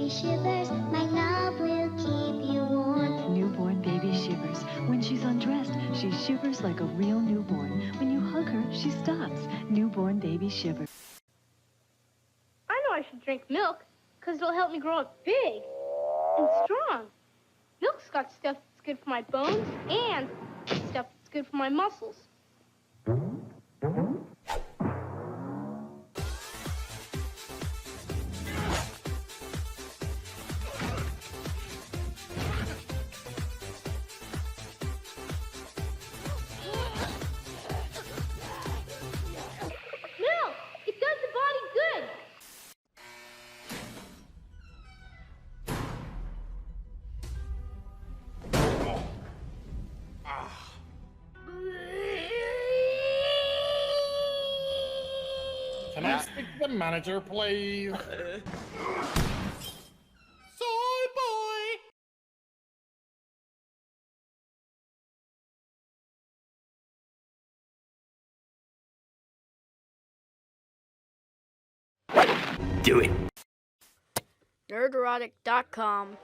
baby shivers, my love will keep you warm. Newborn baby shivers. When she's undressed, she shivers like a real newborn. When you hug her, she stops. Newborn baby shivers. I know I should drink milk, because it'll help me grow up big and strong. Milk's got stuff that's good for my bones and stuff that's good for my muscles. Milk! It does the body good! Can I speak to the manager, please? Soy boy! Do it. Nerdrotic.com.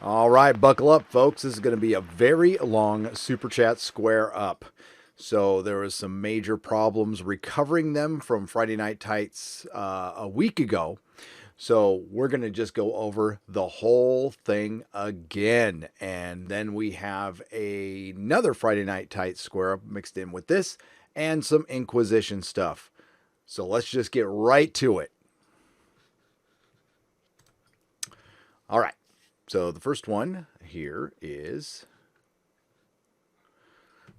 All right, buckle up, folks. This is going to be a very long Super Chat Square Up. So there was some major problems recovering them from Friday Night Tights a week ago. So we're going to just go over the whole thing again. And then we have another Friday Night Tights Square Up mixed in with this and some Inquisition stuff. So let's just get right to it. All right. So the first one here is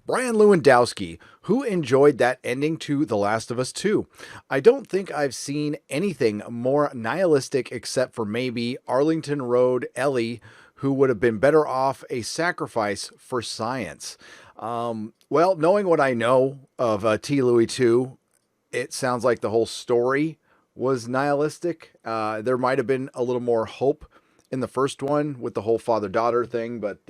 Brian Lewandowski, who enjoyed that ending to The Last of Us 2. I don't think I've seen anything more nihilistic except for maybe Arlington Road Ellie, who would have been better off a sacrifice for science. Well, knowing what I know of T. Louie 2, it sounds like the whole story was nihilistic. There might have been a little more hope in the first one with the whole father-daughter thing, but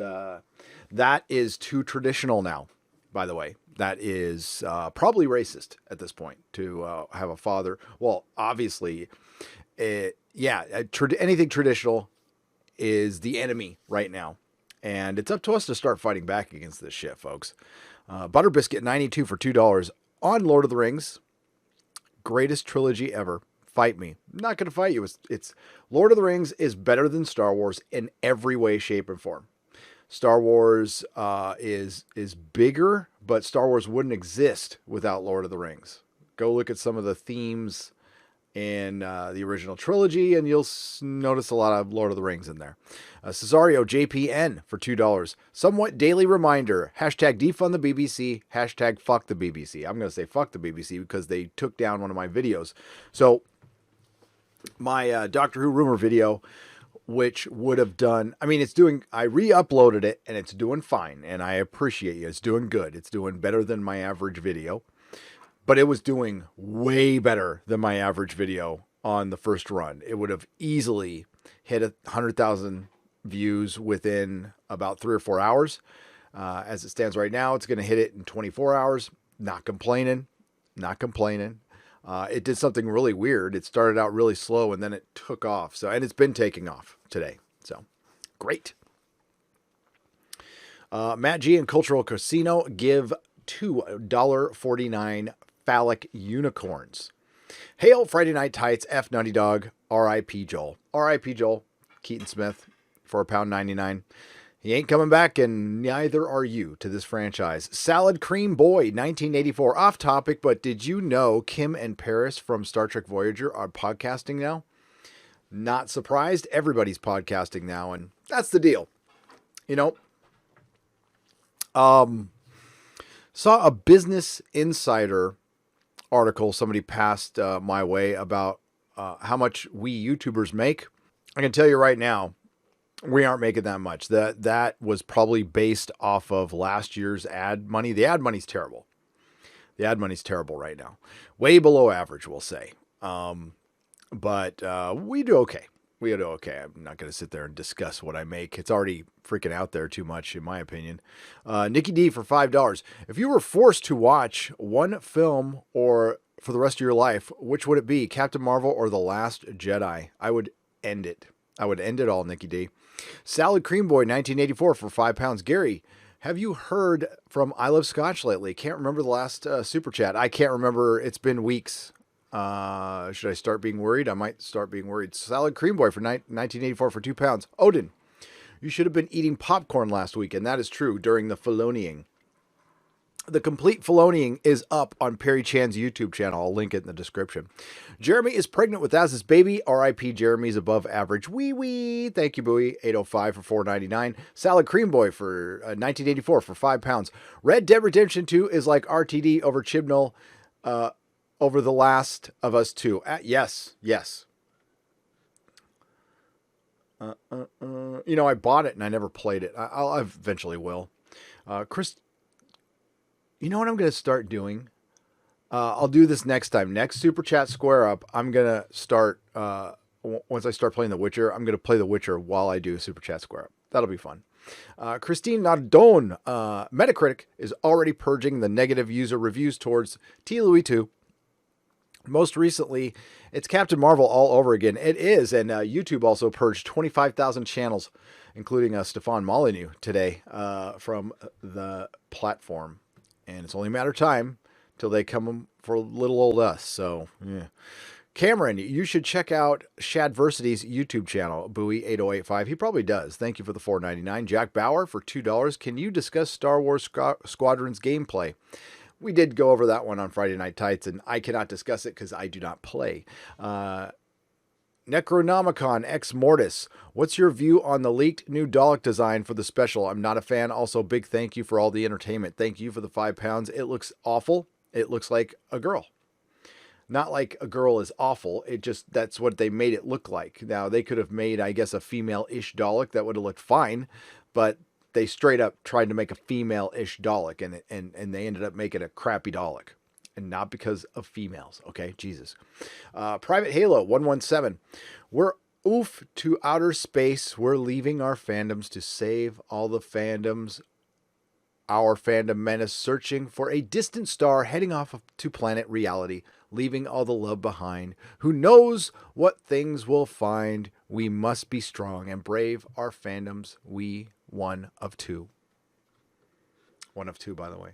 that is too traditional now, by the way. That is probably racist at this point to have a father. Well, obviously, anything traditional is the enemy right now. And it's up to us to start fighting back against this shit, folks. Butter Biscuit 92 for $2 on Lord of the Rings. Greatest trilogy ever. Fight me. I'm not going to fight you. It's Lord of the Rings is better than Star Wars in every way, shape, and form. Star Wars is bigger, but Star Wars wouldn't exist without Lord of the Rings. Go look at some of the themes in the original trilogy, and you'll notice a lot of Lord of the Rings in there. Cesario JPN for $2. Somewhat daily reminder. Hashtag defund the BBC. Hashtag fuck the BBC. I'm going to say fuck the BBC because they took down one of my videos. So my Doctor Who rumor video, which would have done, I re-uploaded it and it's doing fine. And I appreciate you. It's doing good. It's doing better than my average video. But it was doing way better than my average video on the first run. It would have easily hit 100,000 views within about 3 or 4 hours. As it stands right now, it's going to hit it in 24 hours. Not complaining. It did something really weird. It started out really slow and then it took off. And it's been taking off today. So great. Matt G and Cultural Casino give $2.49 phallic unicorns. Hail Friday Night Tights, F Nutty Dog, R.I.P. Joel. R.I.P. Joel, Keaton Smith for £1.99. He ain't coming back, and neither are you to this franchise. Salad Cream Boy, 1984. Off topic, but did you know Kim and Paris from Star Trek Voyager are podcasting now? Not surprised. Everybody's podcasting now, and that's the deal. You know, saw a Business Insider article somebody passed my way about how much we YouTubers make. I can tell you right now, we aren't making that much. That was probably based off of last year's ad money. The ad money's terrible. The ad money's terrible right now. Way below average, we'll say. But we do okay. We do okay. I'm not going to sit there and discuss what I make. It's already freaking out there too much, in my opinion. Nikki D for $5. If you were forced to watch one film or for the rest of your life, which would it be? Captain Marvel or The Last Jedi? I would end it. I would end it all, Nikki D. Salad Cream Boy, 1984 for £5. Gary, have you heard from I Love Scotch lately? Can't remember the last super chat. I can't remember. It's been weeks. Should I start being worried? I might start being worried. Salad Cream Boy for 1984 for £2. Odin, you should have been eating popcorn last week, and that is true during the Filoniing. The complete Filoniing is up on Perry Chan's YouTube channel. I'll link it in the description. Jeremy is pregnant with Az's baby. R.I.P. Jeremy's above average. Wee wee. Thank you, Bowie. 805 for $4.99. Salad Cream Boy for 1984 for £5. Red Dead Redemption 2 is like RTD over Chibnall over The Last of Us 2. Yes. You know, I bought it and I never played it. I eventually will. Chris, you know what I'm going to start doing? I'll do this next time. Next Super Chat Square Up, I'm going to start, once I start playing The Witcher, I'm going to play The Witcher while I do Super Chat Square Up. That'll be fun. Christine Nardone, Metacritic is already purging the negative user reviews towards T. Louie 2. Most recently, it's Captain Marvel all over again. It is, and YouTube also purged 25,000 channels, including Stefan Molyneux today from the platform. And it's only a matter of time till they come for little old us. So, yeah. Cameron, you should check out Shadversity's YouTube channel, Bowie8085. He probably does. Thank you for the $4.99. Jack Bauer for $2. Can you discuss Star Wars Squadron's gameplay? We did go over that one on Friday Night Tights, and I cannot discuss it because I do not play. Necronomicon Ex Mortis. What's your view on the leaked new Dalek design for the special? I'm not a fan. Also, big thank you for all the entertainment. Thank you for the £5. It looks awful. It looks like a girl. Not like a girl is awful. It just, that's what they made it look like. Now, they could have made, I guess, a female-ish Dalek. That would have looked fine. But they straight up tried to make a female-ish Dalek. And they ended up making a crappy Dalek. And not because of females. Okay, Jesus. Private Halo 117. We're oof to outer space. We're leaving our fandoms to save all the fandoms. Our fandom menace searching for a distant star, heading off to planet reality, leaving all the love behind. Who knows what things we'll find? We must be strong and brave. Our fandoms, we one of two. One of two, by the way.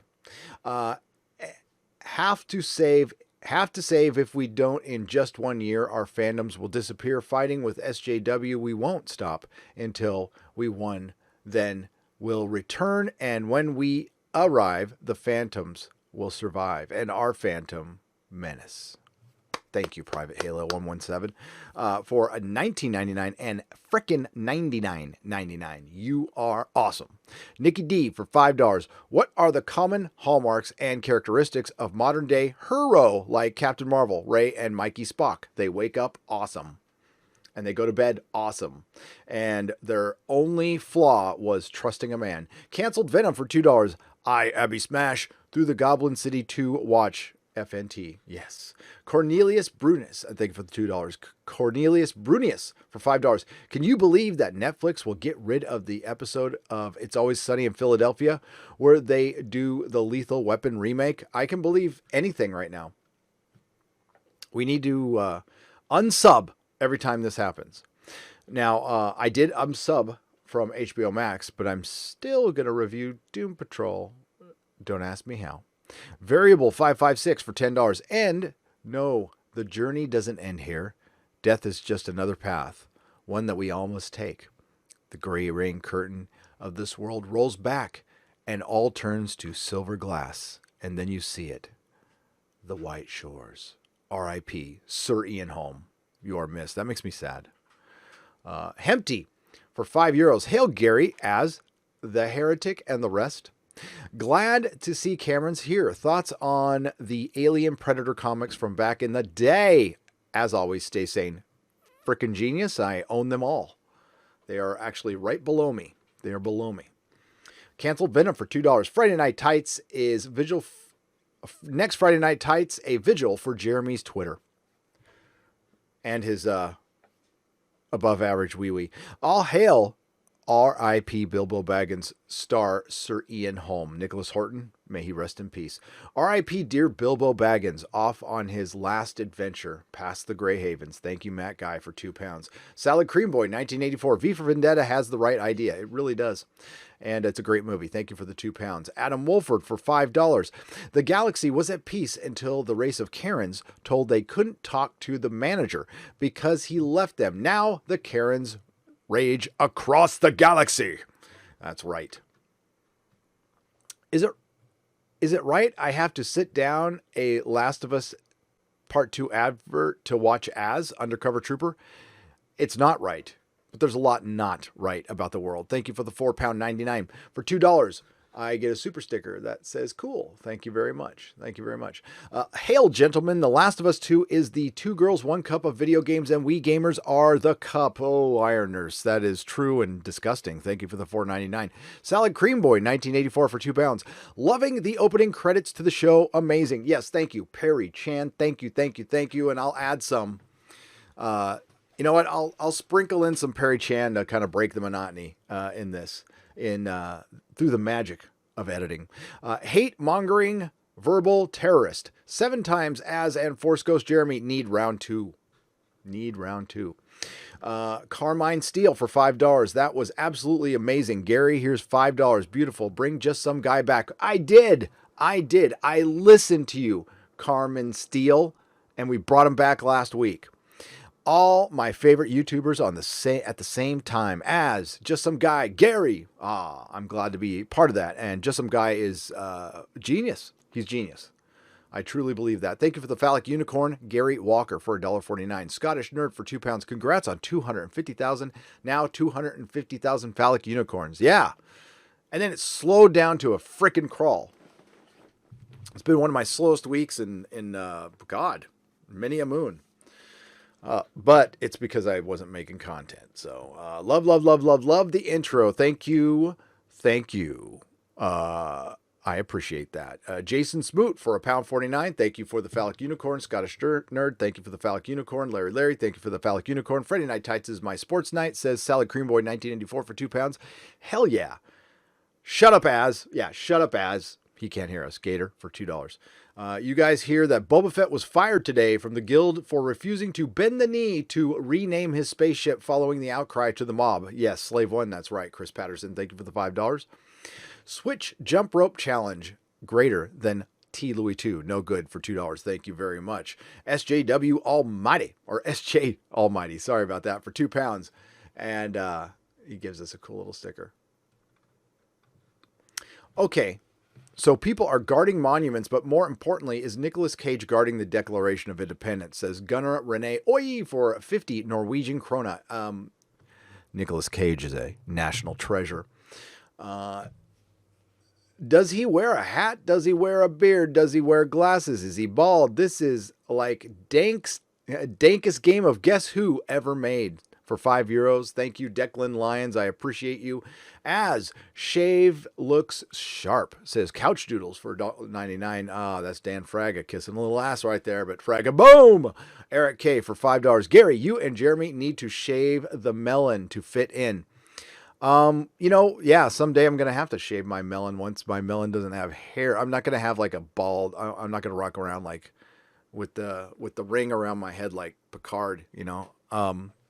Have to save if we don't in just 1 year, our fandoms will disappear. Fighting with SJW, we won't stop until we won. Then we'll return, and when we arrive, the phantoms will survive, and our phantom menace. Thank you, Private Halo 117, for a $19.99 and frickin' $99.99. You are awesome. Nikki D for $5. What are the common hallmarks and characteristics of modern day hero like Captain Marvel, Ray, and Mikey Spock? They wake up awesome. And they go to bed awesome. And their only flaw was trusting a man. Canceled Venom for $2. Abby Smash, through the Goblin City 2 watch. FNT, yes. Cornelius Brunis, I think for the $2. Cornelius Brunius for $5. Can you believe that Netflix will get rid of the episode of It's Always Sunny in Philadelphia where they do the Lethal Weapon remake? I can believe anything right now. We need to unsub every time this happens. Now, I did unsub from HBO Max, but I'm still going to review Doom Patrol. Don't ask me how. Variable 556 for $10. And no, the journey doesn't end here. Death is just another path, one that we all must take. The gray rain curtain of this world rolls back and all turns to silver glass. And then you see it. The white shores. R.I.P. Sir Ian Holm. You are missed. That makes me sad. Hempty for €5. Hail Gary as the heretic and the rest. Glad to see Cameron's here. Thoughts on the Alien Predator comics from back in the day? As always, stay sane. Frickin' genius. I own them all. They are actually right below me. They are below me. Canceled Venom for $2. Friday Night Tights is vigil. Next Friday Night Tights, a vigil for Jeremy's Twitter. And his above average wee wee. All hail R.I.P. Bilbo Baggins star Sir Ian Holm. Nicholas Horton, may he rest in peace. R.I.P. dear Bilbo Baggins, off on his last adventure past the Grey Havens. Thank you, Matt Guy, for £2. Salad Cream Boy, 1984. V for Vendetta has the right idea. It really does. And it's a great movie. Thank you for the £2. Adam Wolford for $5. The galaxy was at peace until the race of Karens told they couldn't talk to the manager because he left them. Now the Karens rage across the galaxy. That's right. Is it right I have to sit down a Last of Us Part 2 advert to watch as Undercover Trooper? It's not right. But there's a lot not right about the world. Thank you for the £4.99. For $2, I get a super sticker that says cool. Thank you very much. Thank you very much. Hail, gentlemen. The Last of Us 2 is the 2 girls, 1 cup of video games, and we gamers are the cup. Oh, Ironers. That is true and disgusting. Thank you for the $4.99. Salad Cream Boy, 1984 for £2. Loving the opening credits to the show. Amazing. Yes, thank you. Perry Chan, thank you, thank you, thank you. And I'll add some. You know what? I'll sprinkle in some Perry Chan to kind of break the monotony in this, through the magic of editing. Hate mongering verbal terrorist. 7 times as and Force Ghost Jeremy need round 2. Need round 2. Carmine Steele for $5. That was absolutely amazing. Gary, here's $5. Beautiful. Bring just some guy back. I did. I listened to you, Carmen Steele, and we brought him back last week. All my favorite YouTubers at the same time as Just Some Guy, Gary. I'm glad to be part of that. And Just Some Guy is genius. He's genius. I truly believe that. Thank you for the phallic unicorn, Gary Walker, for $1.49. Scottish Nerd for £2. Congrats on 250,000. Now 250,000 phallic unicorns. Yeah. And then it slowed down to a frickin' crawl. It's been one of my slowest weeks in God, many a moon. But it's because I wasn't making content. So love the intro. Thank you. I appreciate that. Jason Smoot for £1.49. Thank you for the phallic unicorn. Scottish Nerd. Thank you for the phallic unicorn. Larry. Thank you for the phallic unicorn. Friday Night Tights is my sports night. Says Salad Cream Boy 1984 for £2. Hell yeah. Shut up as. He can't hear us. Gator for $2. You guys hear that Boba Fett was fired today from the guild for refusing to bend the knee to rename his spaceship following the outcry to the mob. Yes, Slave One, that's right. Chris Patterson, thank you for the $5. Switch jump rope challenge greater than T. Louie 2. No good for $2. Thank you very much. SJW Almighty, or SJ Almighty, sorry about that, for £2. And he gives us a cool little sticker. Okay. So people are guarding monuments, but more importantly, is Nicolas Cage guarding the Declaration of Independence, says Gunnar Rene Oye for 50 Norwegian krona. Nicolas Cage is a national treasure. Does he wear a hat? Does he wear a beard? Does he wear glasses? Is he bald? This is like dankest game of Guess Who ever made. For €5. Thank you, Declan Lyons. I appreciate you. As Shave Looks Sharp, says Couch Doodles for $1.99. That's Dan Fraga kissing a little ass right there, but Fraga, boom! Eric K for $5. Gary, you and Jeremy need to shave the melon to fit in. Yeah, someday I'm going to have to shave my melon once my melon doesn't have hair. I'm not going to have like a bald, I'm not going to rock around like with the ring around my head like Picard,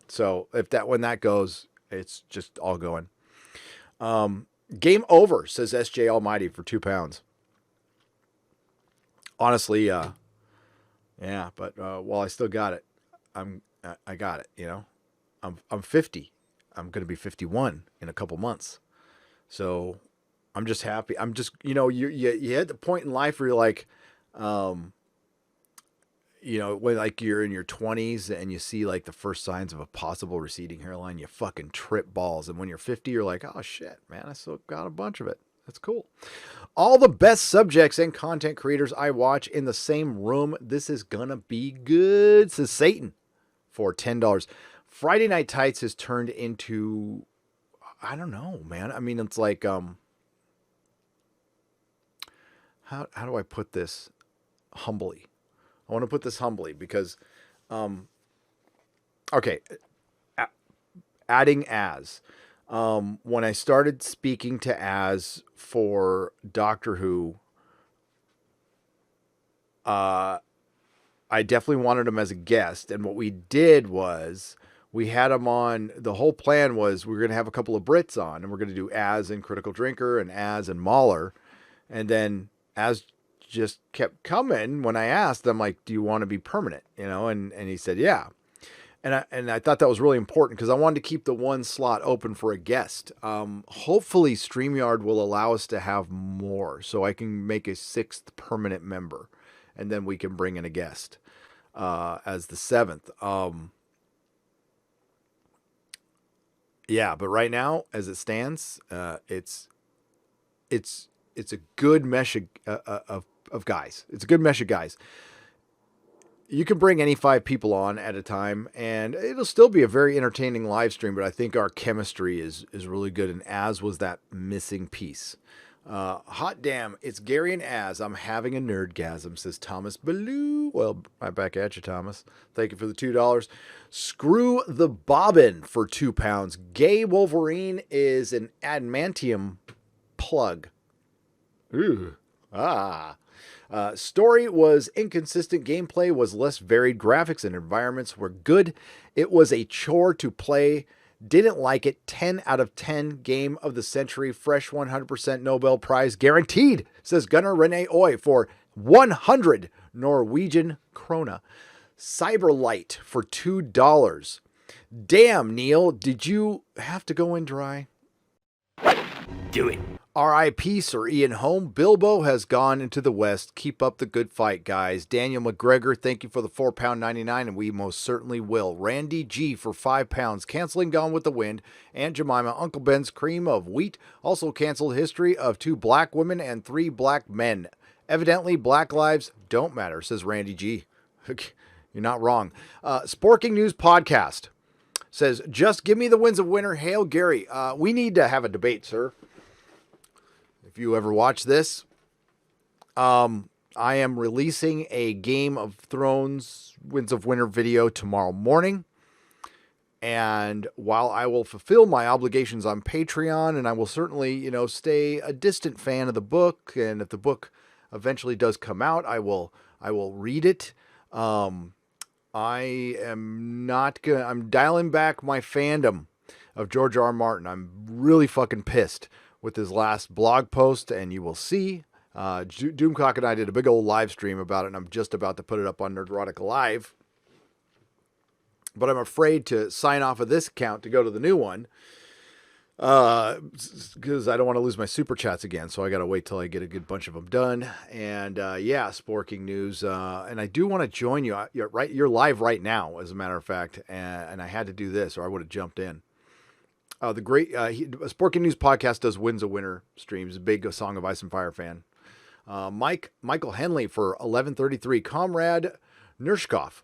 So when that goes, it's just all going. Game over, says SJ Almighty for £2. Honestly, yeah, but while I still got it, I got it. I'm 50. I'm going to be 51 in a couple months. So I'm just happy. I'm just, you hit the point in life where you're like, um, when like you're in your 20s and you see like the first signs of a possible receding hairline, you fucking trip balls. And when you're 50, you're like, oh shit, man, I still got a bunch of it. That's cool. All the best subjects and content creators I watch in the same room. This is gonna be good, says Satan for $10. Friday Night Tights has turned into, I don't know, man. I mean, it's like, how do I put this humbly? I want to put this humbly because, okay, adding as. When I started speaking to Az for Doctor Who, I definitely wanted him as a guest. And what we did was we had him on. The whole plan was we were going to have a couple of Brits on, and we're going to do Az and Critical Drinker and Az and Mahler. And then Az just kept coming. When I asked, I'm like, do you want to be permanent? And he said, yeah. And I thought that was really important because I wanted to keep the one slot open for a guest. Hopefully StreamYard will allow us to have more so I can make a sixth permanent member and then we can bring in a guest as the seventh. Yeah, but right now, as it stands, it's a good mesh of guys. It's a good mesh of guys. You can bring any 5 people on at a time, and it'll still be a very entertaining live stream, but I think our chemistry is really good, and Az was that missing piece. Hot damn, it's Gary and Az. I'm having a nerdgasm, says Thomas Ballou. Well, right back at you, Thomas. Thank you for the $2. Screw the Bobbin for £2. Gay Wolverine is an adamantium plug. Ooh. Story was inconsistent. Gameplay was less varied. Graphics and environments were good. It was a chore to play. Didn't like it. 10 out of 10. Game of the century. Fresh 100% Nobel Prize guaranteed, says Gunnar Rene Oy for 100 Norwegian krona. Cyberlight for $2. Damn, Neil, did you have to go in dry? Do it. R.I.P. Sir Ian Holm. Bilbo has gone into the West. Keep up the good fight, guys. Daniel McGregor, thank you for the £4.99, and we most certainly will. Randy G for £5. Canceling Gone with the Wind. Aunt Jemima, Uncle Ben's Cream of Wheat. Also canceled History of 2 Black Women and 3 Black Men. Evidently, Black lives don't matter, says Randy G. You're not wrong. Sporking News Podcast says, just give me the Winds of Winter. Hail Gary. We need to have a debate, sir. If you ever watch this, I am releasing a Game of Thrones Winds of Winter video tomorrow morning. And while I will fulfill my obligations on Patreon, and I will certainly, stay a distant fan of the book, and if the book eventually does come out, I will read it. I am not gonna. I'm dialing back my fandom of George R. R. Martin. I'm really fucking pissed with his last blog post, and you will see. Doomcock and I did a big old live stream about it, and I'm just about to put it up on Nerdrotic Live. But I'm afraid to sign off of this account to go to the new one because I don't want to lose my super chats again. So I got to wait till I get a good bunch of them done. And Sporking News. And I do want to join you. You're live right now, as a matter of fact. And I had to do this, or I would have jumped in. The great Sporking News Podcast does Winds of Winter streams. A big Song of Ice and Fire fan. Michael Henley for 1133. Comrade Nershkov.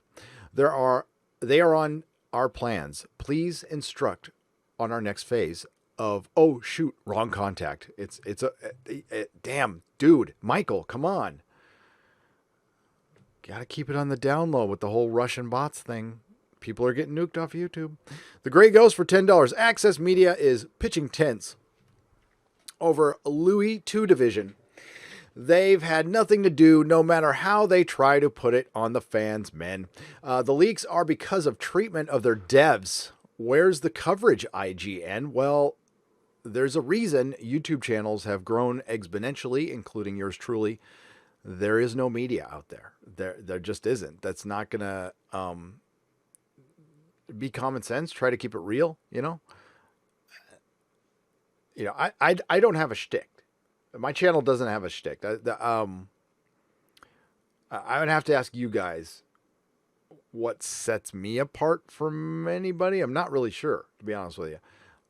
They are on our plans. Please instruct on our next phase of, oh shoot, wrong contact. It's damn dude, Michael, come on. Gotta keep it on the down low with the whole Russian bots thing. People are getting nuked off YouTube. The Grey Ghost for $10. Access Media is pitching tents over Louie 2 division. They've had nothing to do, no matter how they try to put it on the fans, men. The leaks are because of treatment of their devs. Where's the coverage, IGN? Well, there's a reason YouTube channels have grown exponentially, including yours truly. There is no media out there. There just isn't. That's not going to be common sense. Try to keep it real, I don't have a shtick. My channel doesn't have a shtick. I would have to ask you guys what sets me apart from anybody. I'm not really sure, to be honest with you.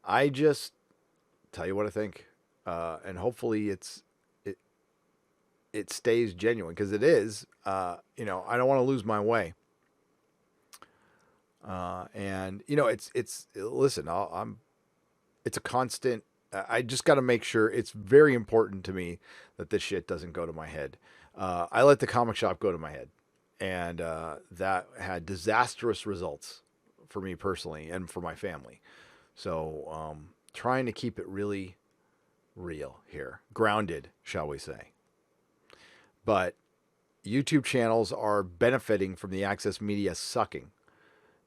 I just tell you what I think, and hopefully it stays genuine, because it is. I don't want to lose my way. And it's listen. It's a constant. I just got to make sure. It's very important to me that this shit doesn't go to my head. I let the comic shop go to my head, and that had disastrous results for me personally and for my family. So trying to keep it really real here, grounded, shall we say. But YouTube channels are benefiting from the access media sucking.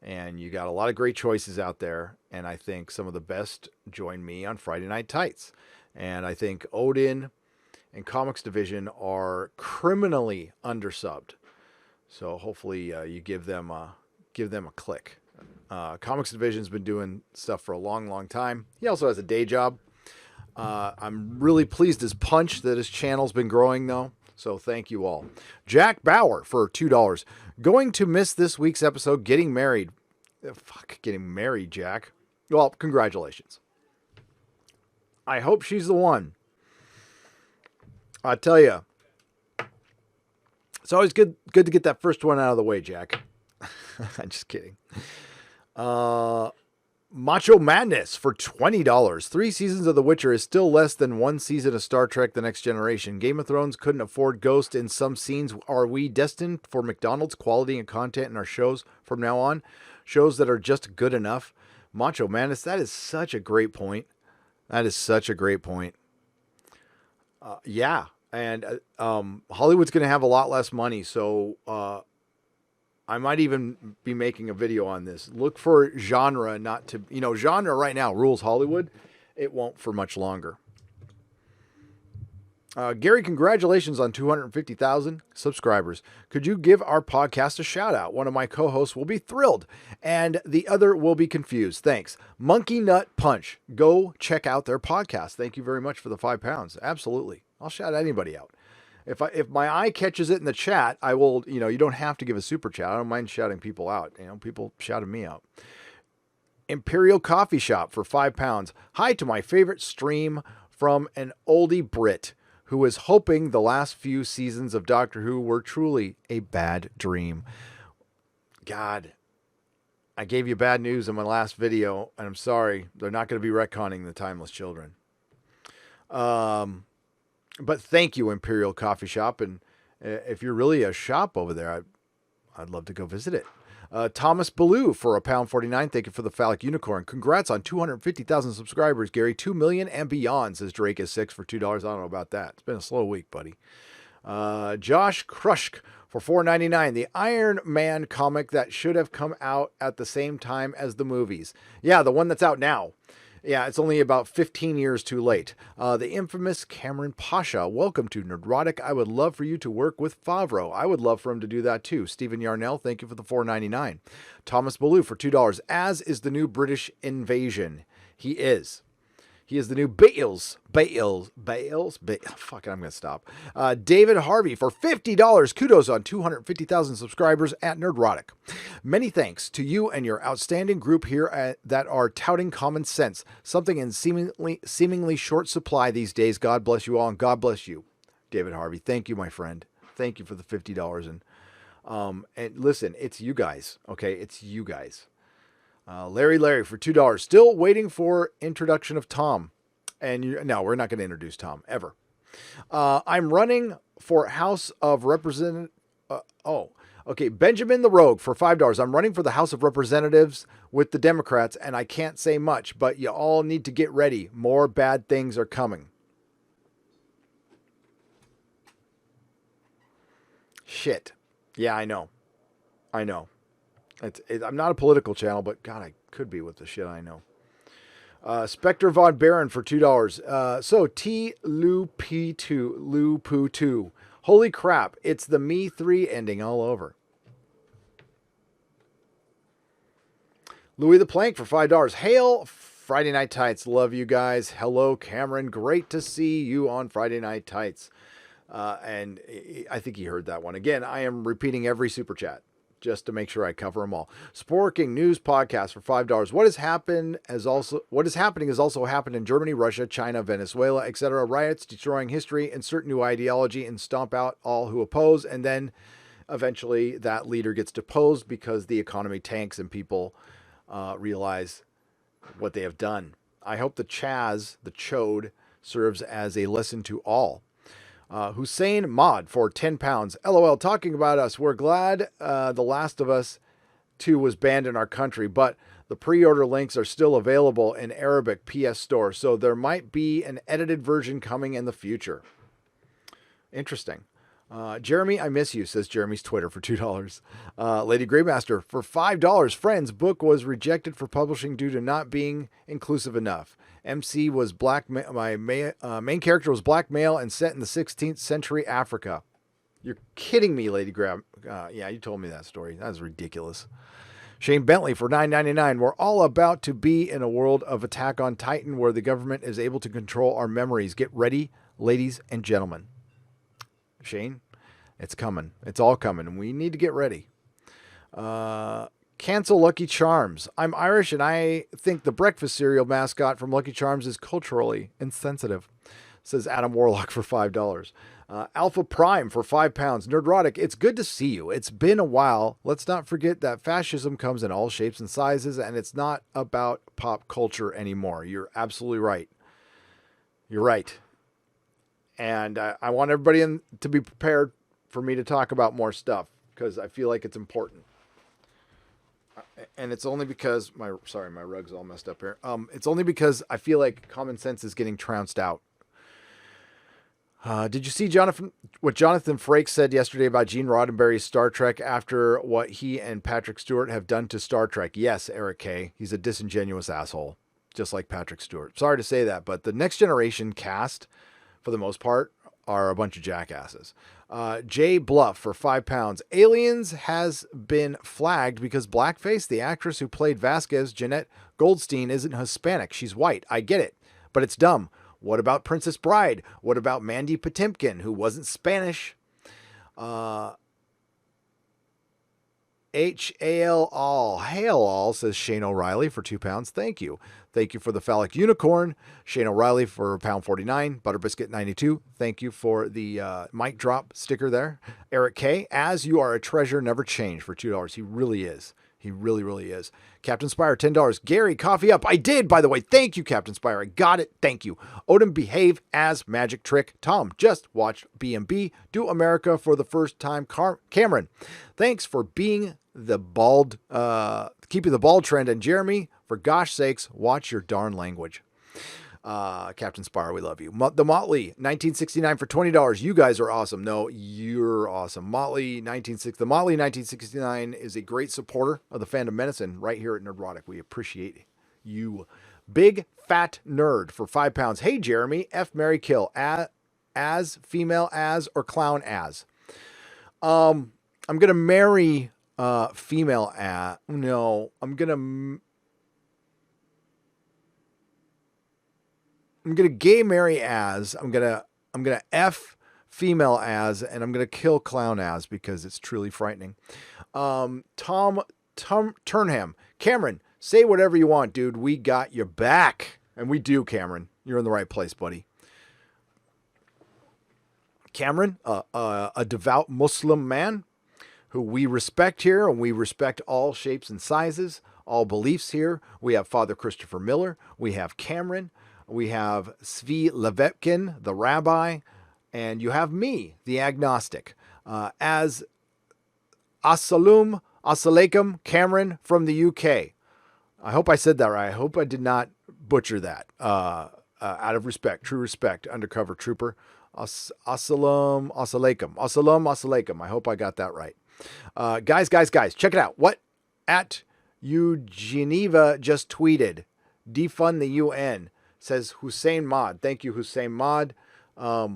And you got a lot of great choices out there. And I think some of the best join me on Friday Night Tights. And I think Odin and Comics Division are criminally undersubbed. So hopefully you give them a click. Comics Division's been doing stuff for a long, long time. He also has a day job. I'm really pleased as punch that his channel's been growing, though. So thank you all. Jack Bauer for $2. Going to miss this week's episode, getting married. Fuck, getting married, Jack. Well, congratulations. I hope she's the one. I tell you, it's always good to get that first one out of the way, Jack. I'm just kidding. Macho Madness for $20. 3 seasons of The Witcher is still less than 1 season of Star Trek The Next Generation. Game of Thrones couldn't afford Ghost in some scenes. Are we destined for McDonald's quality and content in our shows from now on? Shows that are just good enough? Macho Madness, that is such a great point. That is such a great point. Yeah. And Hollywood's going to have a lot less money, so I might even be making a video on this. Look for genre not to, genre right now rules Hollywood. It won't for much longer. Gary, congratulations on 250,000 subscribers. Could you give our podcast a shout out? One of my co-hosts will be thrilled and the other will be confused. Thanks. Monkey Nut Punch. Go check out their podcast. Thank you very much for the £5. Absolutely. I'll shout anybody out. If my eye catches it in the chat, I will, you don't have to give a super chat. I don't mind shouting people out. People shouted me out. Imperial Coffee Shop for £5. Hi to my favorite stream from an oldie Brit who is hoping the last few seasons of Doctor Who were truly a bad dream. God, I gave you bad news in my last video, and I'm sorry. They're not going to be retconning the Timeless Children. But thank you, Imperial Coffee Shop. And if you're really a shop over there, I'd love to go visit it. Thomas Ballou for £1.49. Thank you for the phallic unicorn. Congrats on 250,000 subscribers, Gary. 2 million and beyond, says Drake is 6 for $2. I don't know about that. It's been a slow week, buddy. Josh Krushk for $4.99. The Iron Man comic that should have come out at the same time as the movies. Yeah, the one that's out now. Yeah, it's only about 15 years too late. The infamous Cameron Pasha. Welcome to Nerdrotic. I would love for you to work with Favreau. I would love for him to do that too. Stephen Yarnell, thank you for the $4.99. Thomas Ballou for $2. As is the new British invasion. He is. He is the new Bales. Fuck it, I'm going to stop. David Harvey for $50. Kudos on 250,000 subscribers at Nerdrotic. Many thanks to you and your outstanding group here that are touting common sense. Something in seemingly short supply these days. God bless you all, and God bless you, David Harvey. Thank you, my friend. Thank you for the $50. And listen, it's you guys, okay? It's you guys. Larry for $2. Still waiting for introduction of Tom. And no, we're not going to introduce Tom ever. I'm running for House of Representatives. Benjamin the Rogue for $5. I'm running for the House of Representatives with the Democrats, and I can't say much, but you all need to get ready. More bad things are coming. Shit. Yeah, I know. I'm not a political channel, but God, I could be with the shit I know. Spectre Von Baron for $2. So T. Lu Poo 2. Holy crap, it's the Me 3 ending all over. Louie the Plank for $5. Hail Friday Night Tights. Love you guys. Hello, Cameron. Great to see you on Friday Night Tights. And I think he heard that one. Again, I am repeating every super chat just to make sure I cover them all. Sporking News Podcast for $5. What is happening is also happened in Germany, Russia, China, Venezuela, etc. Riots destroying history, insert new ideology, and stomp out all who oppose. And then eventually that leader gets deposed because the economy tanks and people realize what they have done. I hope the chode, serves as a lesson to all. Hussein Mod for £10. LOL, talking about us. We're glad The Last of Us 2 was banned in our country, but the pre-order links are still available in Arabic PS Store, so there might be an edited version coming in the future. Interesting. Jeremy, I miss you, says Jeremy's Twitter for $2. Lady Greymaster for $5. Friends book was rejected for publishing due to not being inclusive enough. MC was black. My main character was black male and set in the 16th century Africa. You're kidding me, Lady Grab. Yeah, you told me that story. That was ridiculous. Shane Bentley for $9.99. We're all about to be in a world of Attack on Titan where the government is able to control our memories. Get ready, ladies and gentlemen. Shane, it's coming. It's all coming, and we need to get ready. Cancel Lucky Charms. I'm Irish, and I think the breakfast cereal mascot from Lucky Charms is culturally insensitive, says Adam Warlock for $5. Alpha Prime for £5. Nerdrotic, it's good to see you. It's been a while. Let's not forget that fascism comes in all shapes and sizes, and it's not about pop culture anymore. You're absolutely right. You're right. And I want everybody to be prepared for me to talk about more stuff because I feel like it's important. And it's only because my rug's all messed up here. It's only because I feel like common sense is getting trounced out. Did you see what Jonathan Frakes said yesterday about Gene Roddenberry's Star Trek after what he and Patrick Stewart have done to Star Trek? Yes, Eric K. He's a disingenuous asshole, just like Patrick Stewart. Sorry to say that, but the Next Generation cast, for the most part, are a bunch of jackasses. Jay Bluff for £5. Aliens has been flagged because blackface, the actress who played Vasquez, Jeanette Goldstein, isn't Hispanic. She's white. I get it, but it's dumb. What about Princess Bride? What about Mandy Patinkin, who wasn't Spanish? H-A-L all. Hail all, says Shane O'Reilly for £2. Thank you. Thank you for the phallic unicorn. Shane O'Reilly for £1.49. Butterbiscuit 92. Thank you for the mic drop sticker there. Eric K. As you are a treasure, never change for $2. He really is. He really, really is. Captain Spire, $10. Gary, coffee up. I did, by the way. Thank you, Captain Spire. I got it. Thank you. Odin, behave as magic trick. Tom, just watch B&B do America for the first time. Cameron, thanks for being the bald, keeping the bald trend. And Jeremy, for gosh sakes, watch your darn language. Captain Spire, we love you. The Motley, 1969 for $20. You guys are awesome. No, you're awesome. The Motley 1969 is a great supporter of the fandom medicine right here at Nerdrotic. We appreciate you. Big Fat Nerd for £5. Hey, Jeremy, F, marry, kill. As, female as, or clown as? I'm going to marry female as. No, I'm going to gay marry as. I'm gonna F female as, and I'm gonna kill clown as because it's truly frightening. Tom Turnham, Cameron, say whatever you want, dude. We got your back, and we do, Cameron. You're in the right place, buddy. Cameron, a devout Muslim man who we respect here, and we respect all shapes and sizes, all beliefs here. We have Father Christopher Miller. We have Cameron. We have Svi Levetkin, the rabbi, and you have me, the agnostic. As Assalum, Assalakum, Cameron from the UK. I hope I said that right. I hope I did not butcher that. Out of respect, true respect, undercover trooper. Assalam, Assalakum. Assalam, Assalakum. I hope I got that right. Guys, check it out. What at Geneva just tweeted. Defund the UN. Says Hussein Mod. Thank you, Hussein Mod. I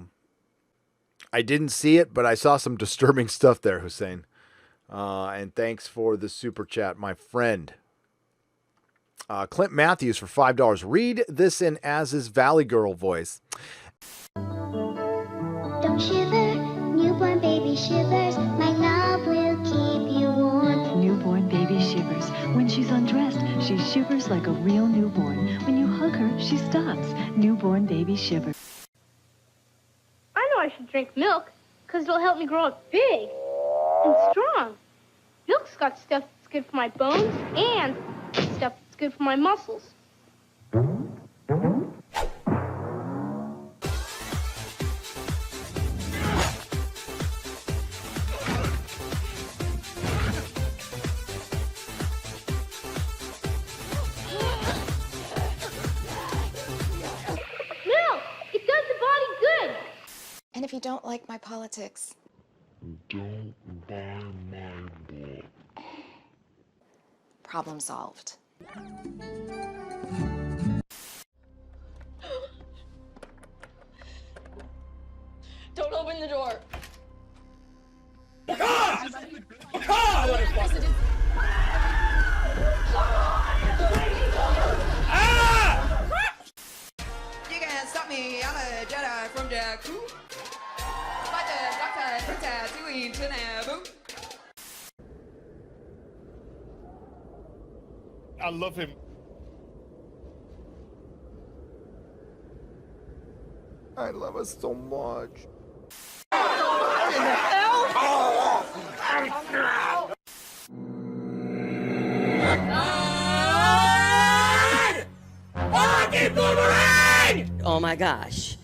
didn't see it, but I saw some disturbing stuff there, Hussein. And thanks for the super chat, my friend. Clint Matthews for $5. Read this in Az's Valley Girl voice. Don't shiver, newborn baby shivers. My love will keep you warm. Newborn baby shivers. When she's undressed, she shivers like a real newborn. When you hug her, she stops. Newborn baby shivers. I know I should drink milk, because it'll help me grow up big and strong. Milk's got stuff that's good for my bones and stuff that's good for my muscles. Milk! It does the body good! And if you don't like my politics, Don't buy my book. problem solved. Don't open the door. You can't stop me, I'm a Jedi from Jakku. Spider, doctor, from Tatooine to Naboo. I love him. I love us so much. Oh my gosh.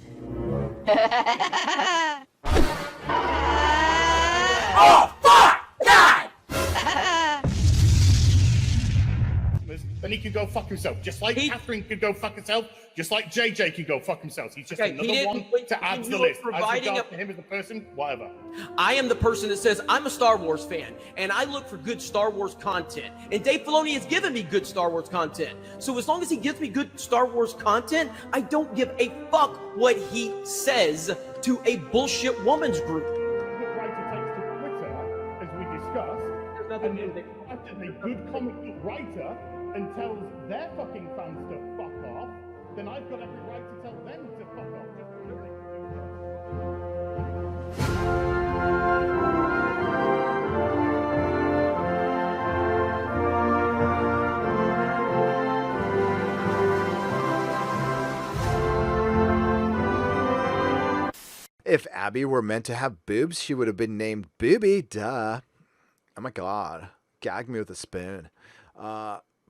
Then he can go fuck himself. Just like Catherine could go fuck herself. Just like JJ could go fuck himself. He's just another one to add to the list. As regards to him as a person, whatever. I am the person that says I'm a Star Wars fan, and I look for good Star Wars content. And Dave Filoni has given me good Star Wars content. So as long as he gives me good Star Wars content, I don't give a fuck what he says to a bullshit woman's group. What writer takes to Twitter, as we discussed, There's nothing and new then after a good comic book writer and tells their fucking fans to fuck off, then I've got every right to tell them to fuck off. Just because they can do that. If Abby were meant to have boobs, she would have been named Booby. Duh. Oh my god. Gag me with a spoon.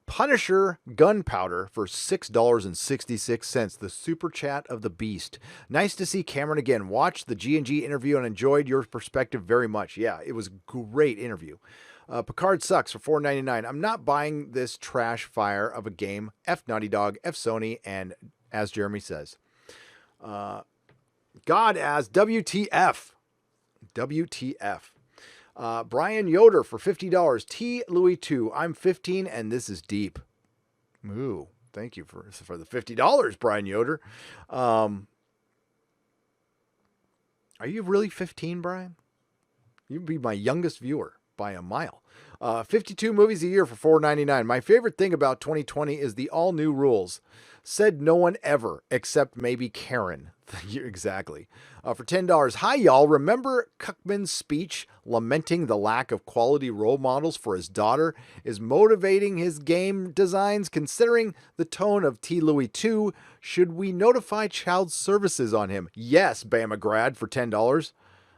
Punisher Gunpowder for $6.66. The super chat of the beast. Nice to see Cameron again. Watched the G&G interview and enjoyed your perspective very much. Yeah, it was a great interview. Picard sucks for $4.99. I'm not buying this trash fire of a game. F Naughty Dog, F Sony, and as Jeremy says, God as WTF. WTF. Brian Yoder for $50. T. Louie 2. I'm 15 and this is deep. Ooh, thank you for the $50, Brian Yoder. Are you really 15, Brian? You'd be my youngest viewer by a mile. 52 movies a year for $4.99. My favorite thing about 2020 is the all new rules. Said no one ever, except maybe Karen. Exactly. For $10. Hi, y'all. Remember Cuckman's speech lamenting the lack of quality role models for his daughter is motivating his game designs? Considering the tone of T. Louie 2, should we notify child services on him? Yes, Bama grad for $10.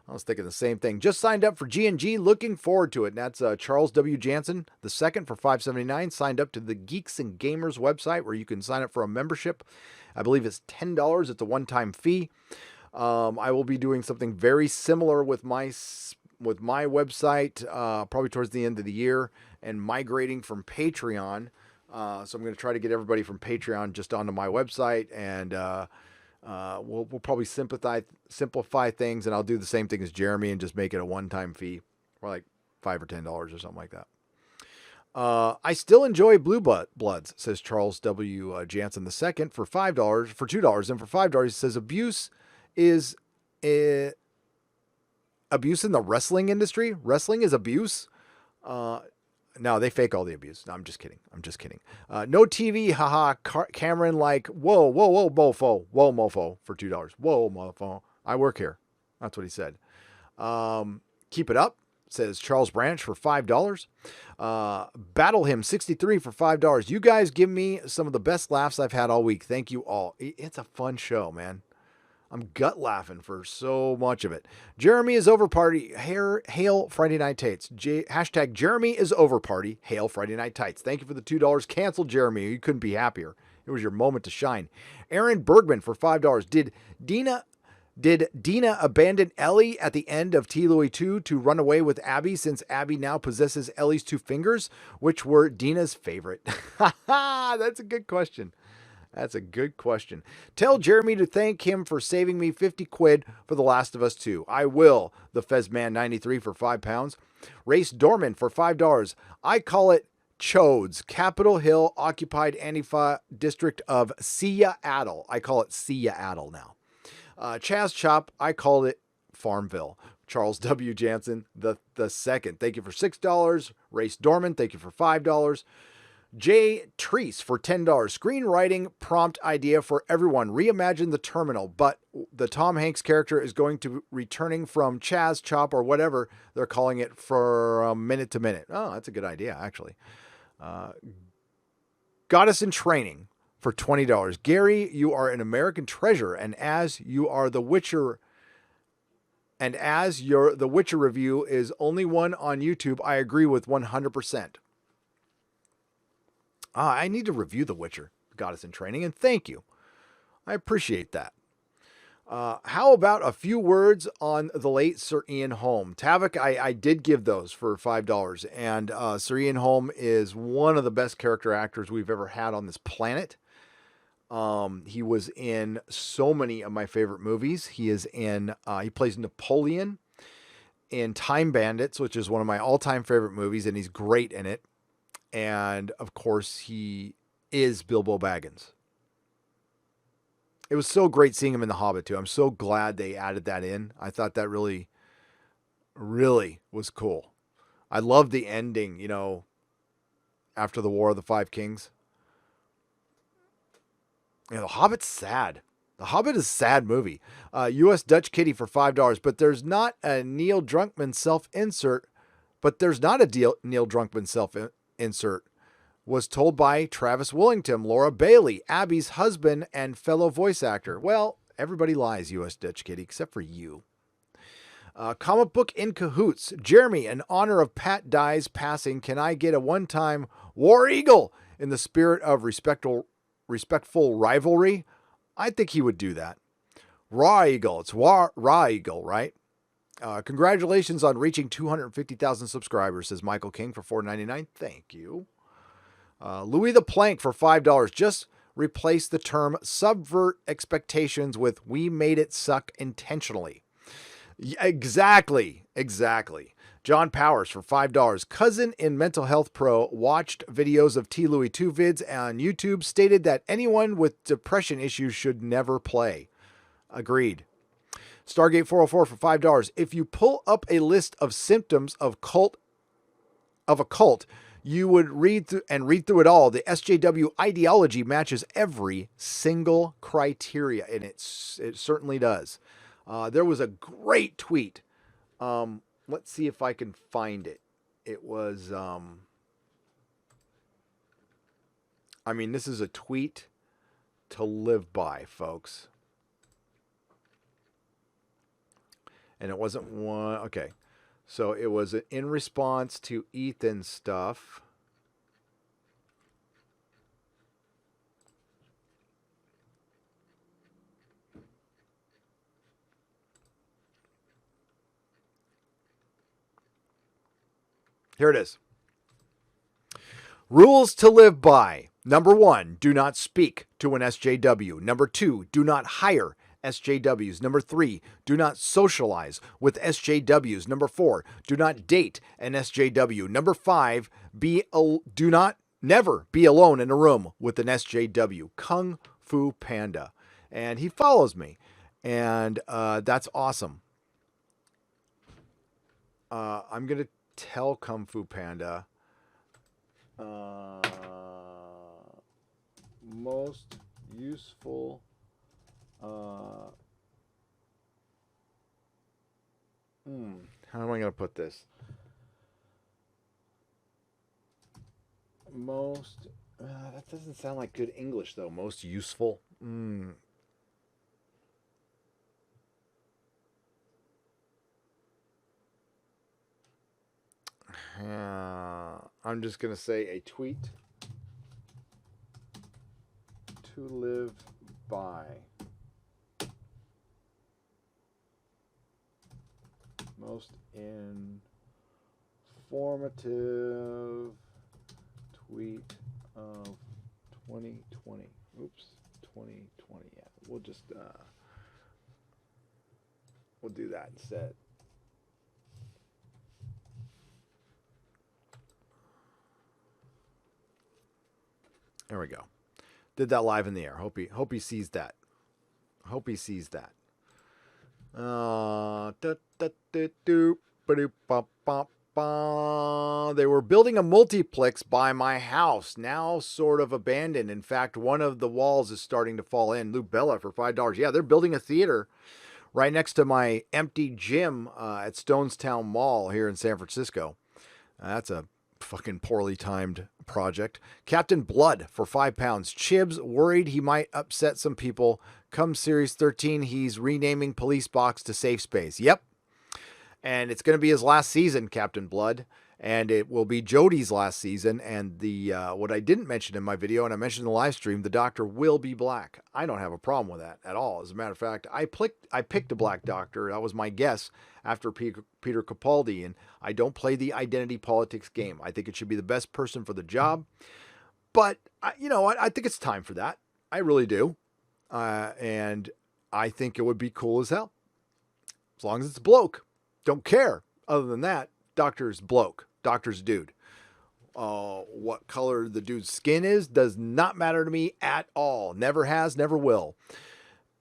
I was thinking the same thing. Just signed up for G&G. Looking forward to it. And that's Charles W. Jansen, the second for $5.79. Signed up to the Geeks and Gamers website where you can sign up for a membership. I believe it's $10. It's a one-time fee. I will be doing something very similar with my website probably towards the end of the year and migrating from Patreon. So I'm going to try to get everybody from Patreon just onto my website and we'll probably simplify things, and I'll do the same thing as Jeremy and just make it a one-time fee, or like $5 or $10 or something like that. I still enjoy Blue Bloods, says Charles W. Jansen II for $2, and for $5 he says abuse is abuse in the wrestling industry. Wrestling is abuse. No, they fake all the abuse. No, I'm just kidding. No TV, haha. Cameron like, whoa, mofo. Whoa, mofo for $2. Whoa, mofo. I work here. That's what he said. Keep it up, says Charles Branch for $5. Battle him 63 for $5. You guys give me some of the best laughs I've had all week. Thank you all. It's a fun show, man. I'm gut laughing for so much of it. Jeremy is over party. Hail Friday Night Tights. Hashtag Jeremy is over party. Hail Friday Night Tights. Thank you for the $2. Cancel Jeremy. You couldn't be happier. It was your moment to shine. Aaron Bergman for $5. Did Dina abandon Ellie at the end of T. Louie 2 to run away with Abby since Abby now possesses Ellie's 2 fingers, which were Dina's favorite? That's a good question. Tell Jeremy to thank him for saving me 50 quid for The Last of Us 2. I will. The Fezman 93 for £5. Race Dorman for $5. I call it Chodes, Capitol Hill occupied Antifa district of Seattle. I call it Seattle now. Chaz Chop, I called it Farmville. Charles W. Jansen, the second. Thank you for $6. Race Dorman, thank you for $5. Jay Treese for $10. Screenwriting prompt idea for everyone. Reimagine the terminal, but the Tom Hanks character is going to returning from Chaz Chop or whatever they're calling it for minute to minute. Oh, that's a good idea, actually. Goddess in Training for $20. Gary, you are an American treasure, and as you are the Witcher, and as your The Witcher review is only one on YouTube, I agree with 100%. I need to review The Witcher, Goddess in Training, and thank you. I appreciate that. How about a few words on the late Sir Ian Holm? Tavik, I did give those for $5, and Sir Ian Holm is one of the best character actors we've ever had on this planet. He was in so many of my favorite movies. He plays Napoleon in Time Bandits, which is one of my all-time favorite movies, and he's great in it. And of course, he is Bilbo Baggins. It was so great seeing him in The Hobbit too. I'm so glad they added that in. I thought that really, really was cool. I love the ending, after the War of the Five Kings. The Hobbit's sad. The Hobbit is a sad movie. U.S. Dutch Kitty for $5, but there's not a Neil Druckmann self-insert. Insert was told by Travis Willington, Laura Bailey, Abby's husband and fellow voice actor. Well, everybody lies, U.S. Dutch Kitty, except for you. Comic Book in Cahoots. Jeremy, in honor of Pat Dye's passing, can I get a one-time War Eagle in the spirit of respectful rivalry? I think he would do that. Raw Eagle. It's Raw Eagle, right? Congratulations on reaching 250,000 subscribers, says Michael King for $4.99. Thank you. Louie the Plank for $5. Just replace the term subvert expectations with we made it suck intentionally. Exactly. John Powers for $5. Cousin in Mental Health Pro watched videos of T. Louie 2 vids on YouTube, stated that anyone with depression issues should never play. Agreed. Stargate 404 for $5. If you pull up a list of symptoms of a cult, you would read through it all. The SJW ideology matches every single criteria, and it certainly does. There was a great tweet. Let's see if I can find it. It was, this is a tweet to live by, folks. And it wasn't one. Okay. So it was in response to Ethan's stuff. Here it is. Rules to live by. Number 1, do not speak to an SJW. Number 2, do not hire SJWs. Number 3, do not socialize with SJWs. Number 4, do not date an SJW. Number 5, never be alone in a room with an SJW. Kung Fu Panda. And he follows me. And that's awesome. I'm going to tell Kung Fu Panda Most useful how am I going to put this? Most that doesn't sound like good English though. Most useful. I'm just going to say a tweet to live by. Most informative tweet of 2020. Oops, 2020. Yeah, we'll just we'll do that instead. There we go. Did that live in the air. Hope he sees that. Hope he sees that. They were building a multiplex by my house, now sort of abandoned. In fact, one of the walls is starting to fall in. Lou Bella for $5. Yeah, they're building a theater right next to my empty gym at Stonestown Mall here in San Francisco. That's a fucking poorly timed project. Captain Blood for £5. Chibs worried he might upset some people. Come Series 13, he's renaming Police Box to Safe Space. Yep. And it's going to be his last season, Captain Blood. And it will be Jody's last season. And the what I didn't mention in my video, and I mentioned in the live stream, the Doctor will be black. I don't have a problem with that at all. As a matter of fact, I picked a black Doctor. That was my guess after Peter Capaldi. And I don't play the identity politics game. I think it should be the best person for the job. But, you know what? I think it's time for that. I really do. And I think it would be cool as hell. As long as it's bloke. Don't care. Other than that, Doctor's bloke. Doctor's dude. What color the dude's skin is does not matter to me at all. Never has, never will.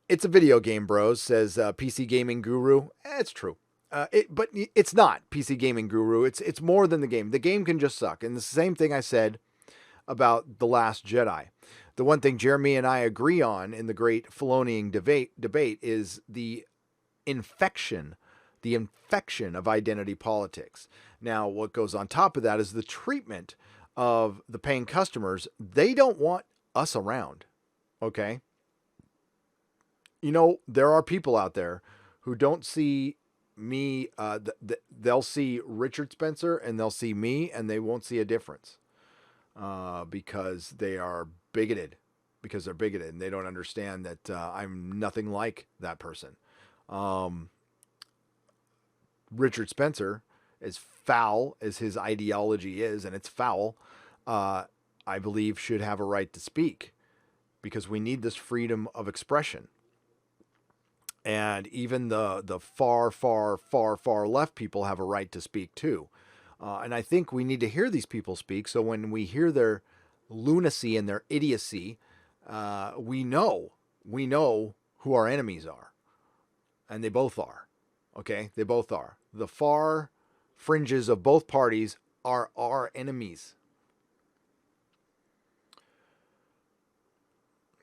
It's a video game, bros, says PC Gaming Guru. It's true. But it's not PC Gaming Guru. It's more than the game. The game can just suck. And the same thing I said about The Last Jedi. The one thing Jeremy and I agree on in the great Filoniing debate is the infection of identity politics. Now, what goes on top of that is the treatment of the paying customers. They don't want us around, okay? You know, there are people out there who don't see me. They'll see Richard Spencer and they'll see me and they won't see a difference because they are bigoted, because they're bigoted and they don't understand that I'm nothing like that person. Richard Spencer, as foul as his ideology is, and it's foul, I believe should have a right to speak because we need this freedom of expression. And even the far, far, far, far left people have a right to speak too. And I think we need to hear these people speak. So when we hear their lunacy and their idiocy, we know who our enemies are. And they both are. Okay, they both are. The far fringes of both parties are our enemies.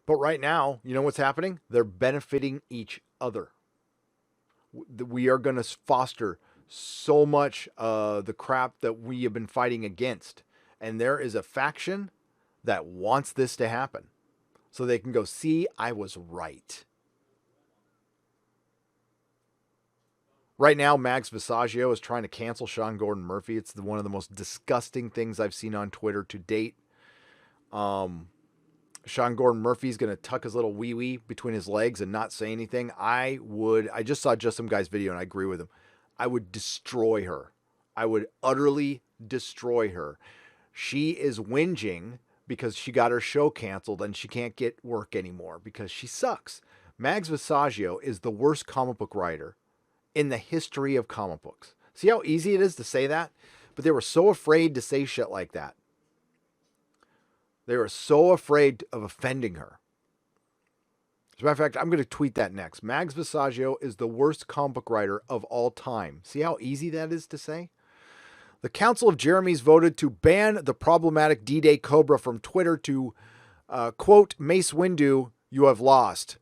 But right now, you know what's happening? They're benefiting each other. We are going to foster so much the crap that we have been fighting against. And there is a faction that wants this to happen. So they can go, see, I was right. Right now, Max Visaggio is trying to cancel Sean Gordon Murphy. It's one of the most disgusting things I've seen on Twitter to date. Sean Gordon Murphy's going to tuck his little wee-wee between his legs and not say anything. I just saw Just Some Guy's video and I agree with him. I would destroy her. I would utterly destroy her. She is whinging because she got her show canceled and she can't get work anymore because she sucks. Max Visaggio is the worst comic book writer in the history of comic books. See how easy it is to say that? But they were so afraid to say shit like that. They were so afraid of offending her. As a matter of fact, I'm going to tweet that next. Max Visaggio is the worst comic book writer of all time. See how easy that is to say? The Council of Jeremys voted to ban the problematic D-Day Cobra from Twitter to, quote, Mace Windu, you have lost.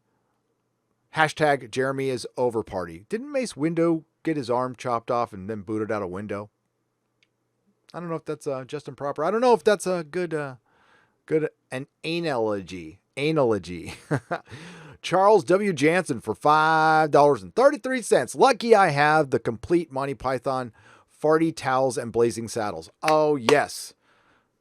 Hashtag Jeremy is over party. Didn't Mace Windu get his arm chopped off and then booted out a window? I don't know if that's just improper. I don't know if that's a good an analogy. Charles W. Jansen for $5.33. Lucky I have the complete Monty Python farty towels and blazing saddles. Oh, yes.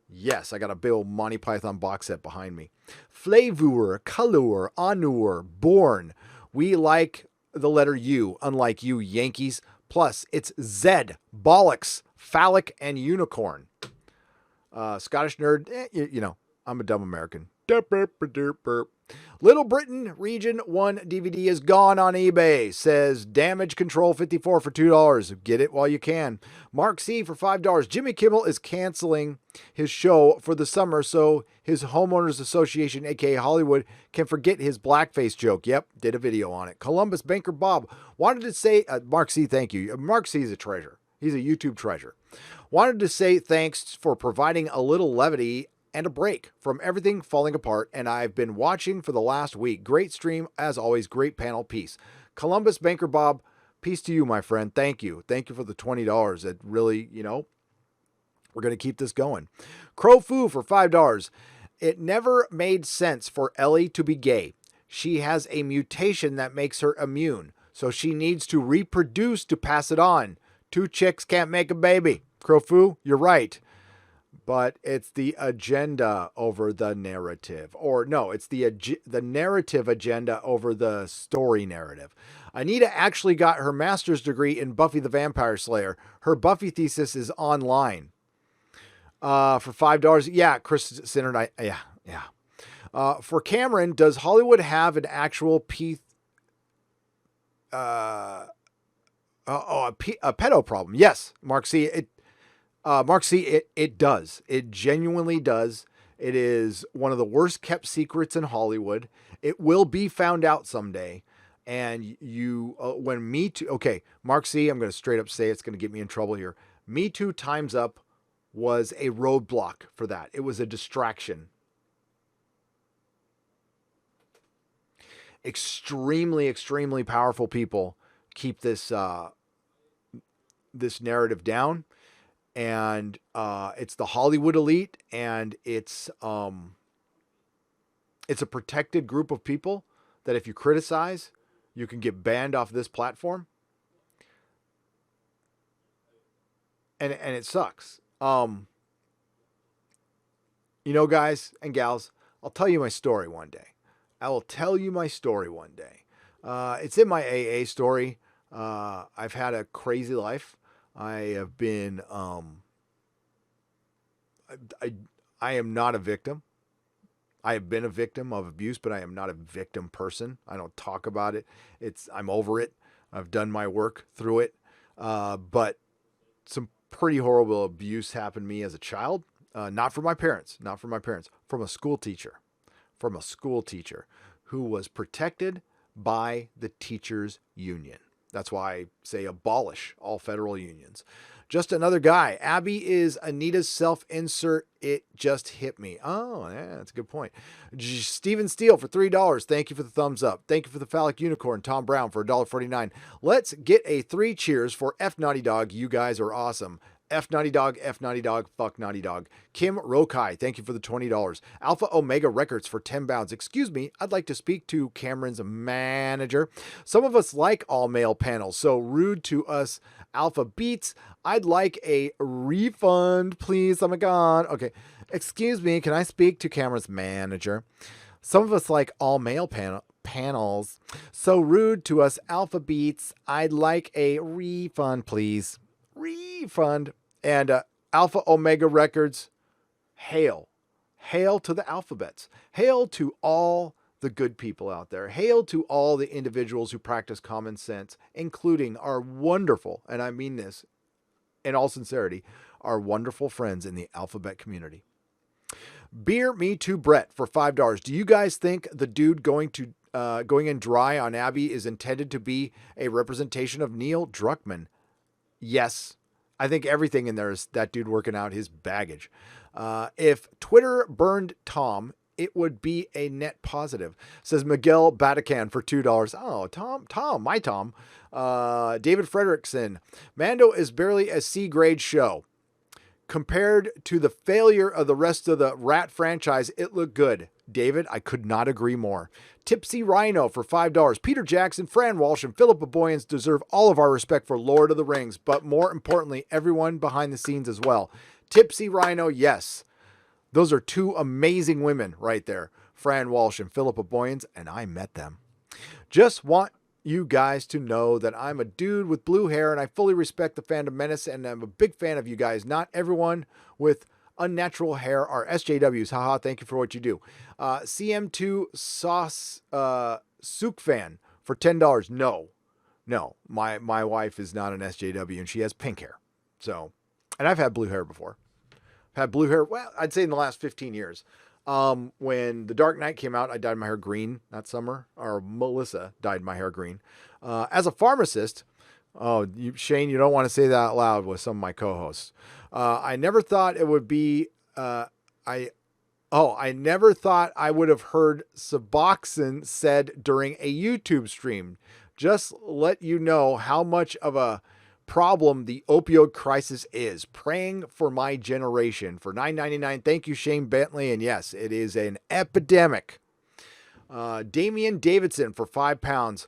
Yes, I got a big old Monty Python box set behind me. Flavor, color, honor, born. We like the letter U, unlike you Yankees. Plus, it's Z, bollocks, phallic, and unicorn. Scottish nerd, you know, I'm a dumb American. Little Britain Region 1 DVD is gone on eBay. Says Damage Control 54 for $2. Get it while you can. Mark C for $5. Jimmy Kimmel is canceling his show for the summer so his homeowners association, aka Hollywood, can forget his blackface joke. Yep, did a video on it. Columbus Banker Bob wanted to say, Mark C, thank you. Mark C is a treasure. He's a YouTube treasure. Wanted to say thanks for providing a little levity and a break from everything falling apart, and I've been watching for the last week. Great stream, as always. Great panel. Peace. Columbus Banker Bob, peace to you, my friend. Thank you. Thank you for the $20. It really, you know, we're going to keep this going. Crow Fu for $5. It never made sense for Ellie to be gay. She has a mutation that makes her immune, so she needs to reproduce to pass it on. 2 chicks can't make a baby. Crow Fu, you're right. But it's the agenda over the narrative. Or no, it's the narrative agenda over the story narrative. Anita actually got her master's degree in Buffy the Vampire Slayer. Her Buffy thesis is online. For $5. Yeah, Chris Sinner, yeah. For Cameron, does Hollywood have an actual a pedo problem? Yes, Mark C. It does. It genuinely does. It is one of the worst kept secrets in Hollywood. It will be found out someday. And when Me Too, okay, Mark C, I'm going to straight up say it's going to get me in trouble here. Me Too Time's Up was a roadblock for that. It was a distraction. Extremely, extremely powerful people keep this narrative down. And it's the Hollywood elite, and it's a protected group of people that if you criticize, you can get banned off this platform. And it sucks. You know, guys and gals, I'll tell you my story one day. I will tell you my story one day. It's in my AA story. I've had a crazy life. I have been, I am not a victim. I have been a victim of abuse, but I am not a victim person. I don't talk about it. I'm over it. I've done my work through it. But some pretty horrible abuse happened to me as a child. Not from my parents, from a school teacher, who was protected by the teachers union. That's why I say abolish all federal unions. Just another guy. Abby is Anita's self-insert. It just hit me. Oh, yeah, that's a good point. Steven Steele for $3. Thank you for the thumbs up. Thank you for the phallic unicorn. Tom Brown for $1.49. Let's get a 3 cheers for F Naughty Dog. You guys are awesome. F Naughty Dog, fuck Naughty Dog. Kim Rokai, thank you for the $20. Alpha Omega Records for 10 pounds. Excuse me, I'd like to speak to Cameron's manager. Some of us like all male panels, so rude to us Alpha Beats. I'd like a refund, please. Oh my God. Okay. Excuse me, can I speak to Cameron's manager? Some of us like all male panels, so rude to us Alpha Beats. I'd like a refund, please. Refund. And Alpha Omega Records, hail. Hail to the alphabets. Hail to all the good people out there. Hail to all the individuals who practice common sense, including our wonderful, and I mean this in all sincerity, our wonderful friends in the alphabet community. Beer Me Too Brett for $5. Do you guys think the dude going in dry on Abby is intended to be a representation of Neil Druckmann? Yes. I think everything in there is that dude working out his baggage. If Twitter burned Tom, it would be a net positive, says Miguel Batacan for $2. Oh, Tom, my Tom. David Frederickson. Mando is barely a C-grade show. Compared to the failure of the rest of the Rat franchise, it looked good. David, I could not agree more. Tipsy Rhino for $5. Peter Jackson, Fran Walsh, and Philippa Boyens deserve all of our respect for Lord of the Rings, but more importantly, everyone behind the scenes as well. Tipsy Rhino, yes. Those are two amazing women right there. Fran Walsh and Philippa Boyens, and I met them. Just want you guys to know that I'm a dude with blue hair and I fully respect the fandom menace and I'm a big fan of you guys. Not everyone with unnatural hair are SJWs. Haha, thank you for what you do. CM2 Sauce Souk fan for $10. No, my wife is not an SJW and she has pink hair. So, and I've had blue hair before. I've had blue hair, well, I'd say in the last 15 years. When The Dark Knight came out, I dyed my hair green that summer, or Melissa dyed my hair green. As a pharmacist, Shane, you don't want to say that out loud with some of my co-hosts. I never thought it would be, I never thought I would have heard Suboxone said during a YouTube stream. Just let you know how much of a problem the opioid crisis is. Praying for my generation for $9.99. Thank you, Shane Bentley. And yes, it is an epidemic. Damian Davidson for £5.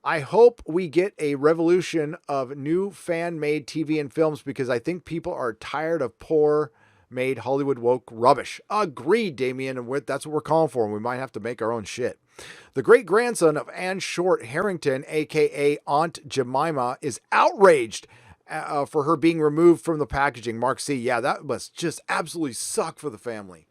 I hope we get a revolution of new fan-made TV and films because I think people are tired of poor-made Hollywood woke rubbish. Agreed, Damian, and that's what we're calling for, and we might have to make our own shit. The great-grandson of Ann Short Harrington, a.k.a. Aunt Jemima, is outraged for her being removed from the packaging. Mark C. Yeah, that must just absolutely suck for the family.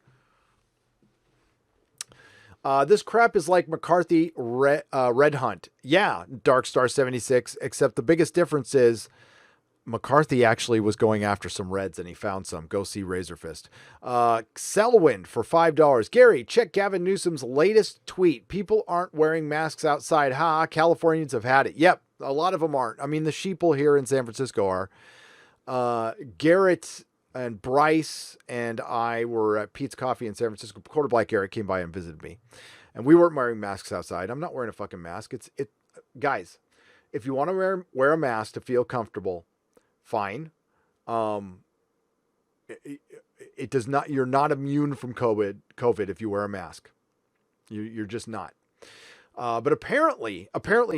This crap is like McCarthy Red Hunt. Yeah, Darkstar 76, except the biggest difference is McCarthy actually was going after some Reds and he found some. Go see Razorfist. Selwind for $5. Gary, check Gavin Newsom's latest tweet. People aren't wearing masks outside. Ha, Californians have had it. Yep, a lot of them aren't. I mean, the sheeple here in San Francisco are. Garrett and Bryce and I were at Pete's Coffee in San Francisco. Quarter Black Garrett came by and visited me. And we weren't wearing masks outside. I'm not wearing a fucking mask. Guys, if you want to wear a mask to feel comfortable, fine. It does not, you're not immune from COVID if you wear a mask. You're just not. But apparently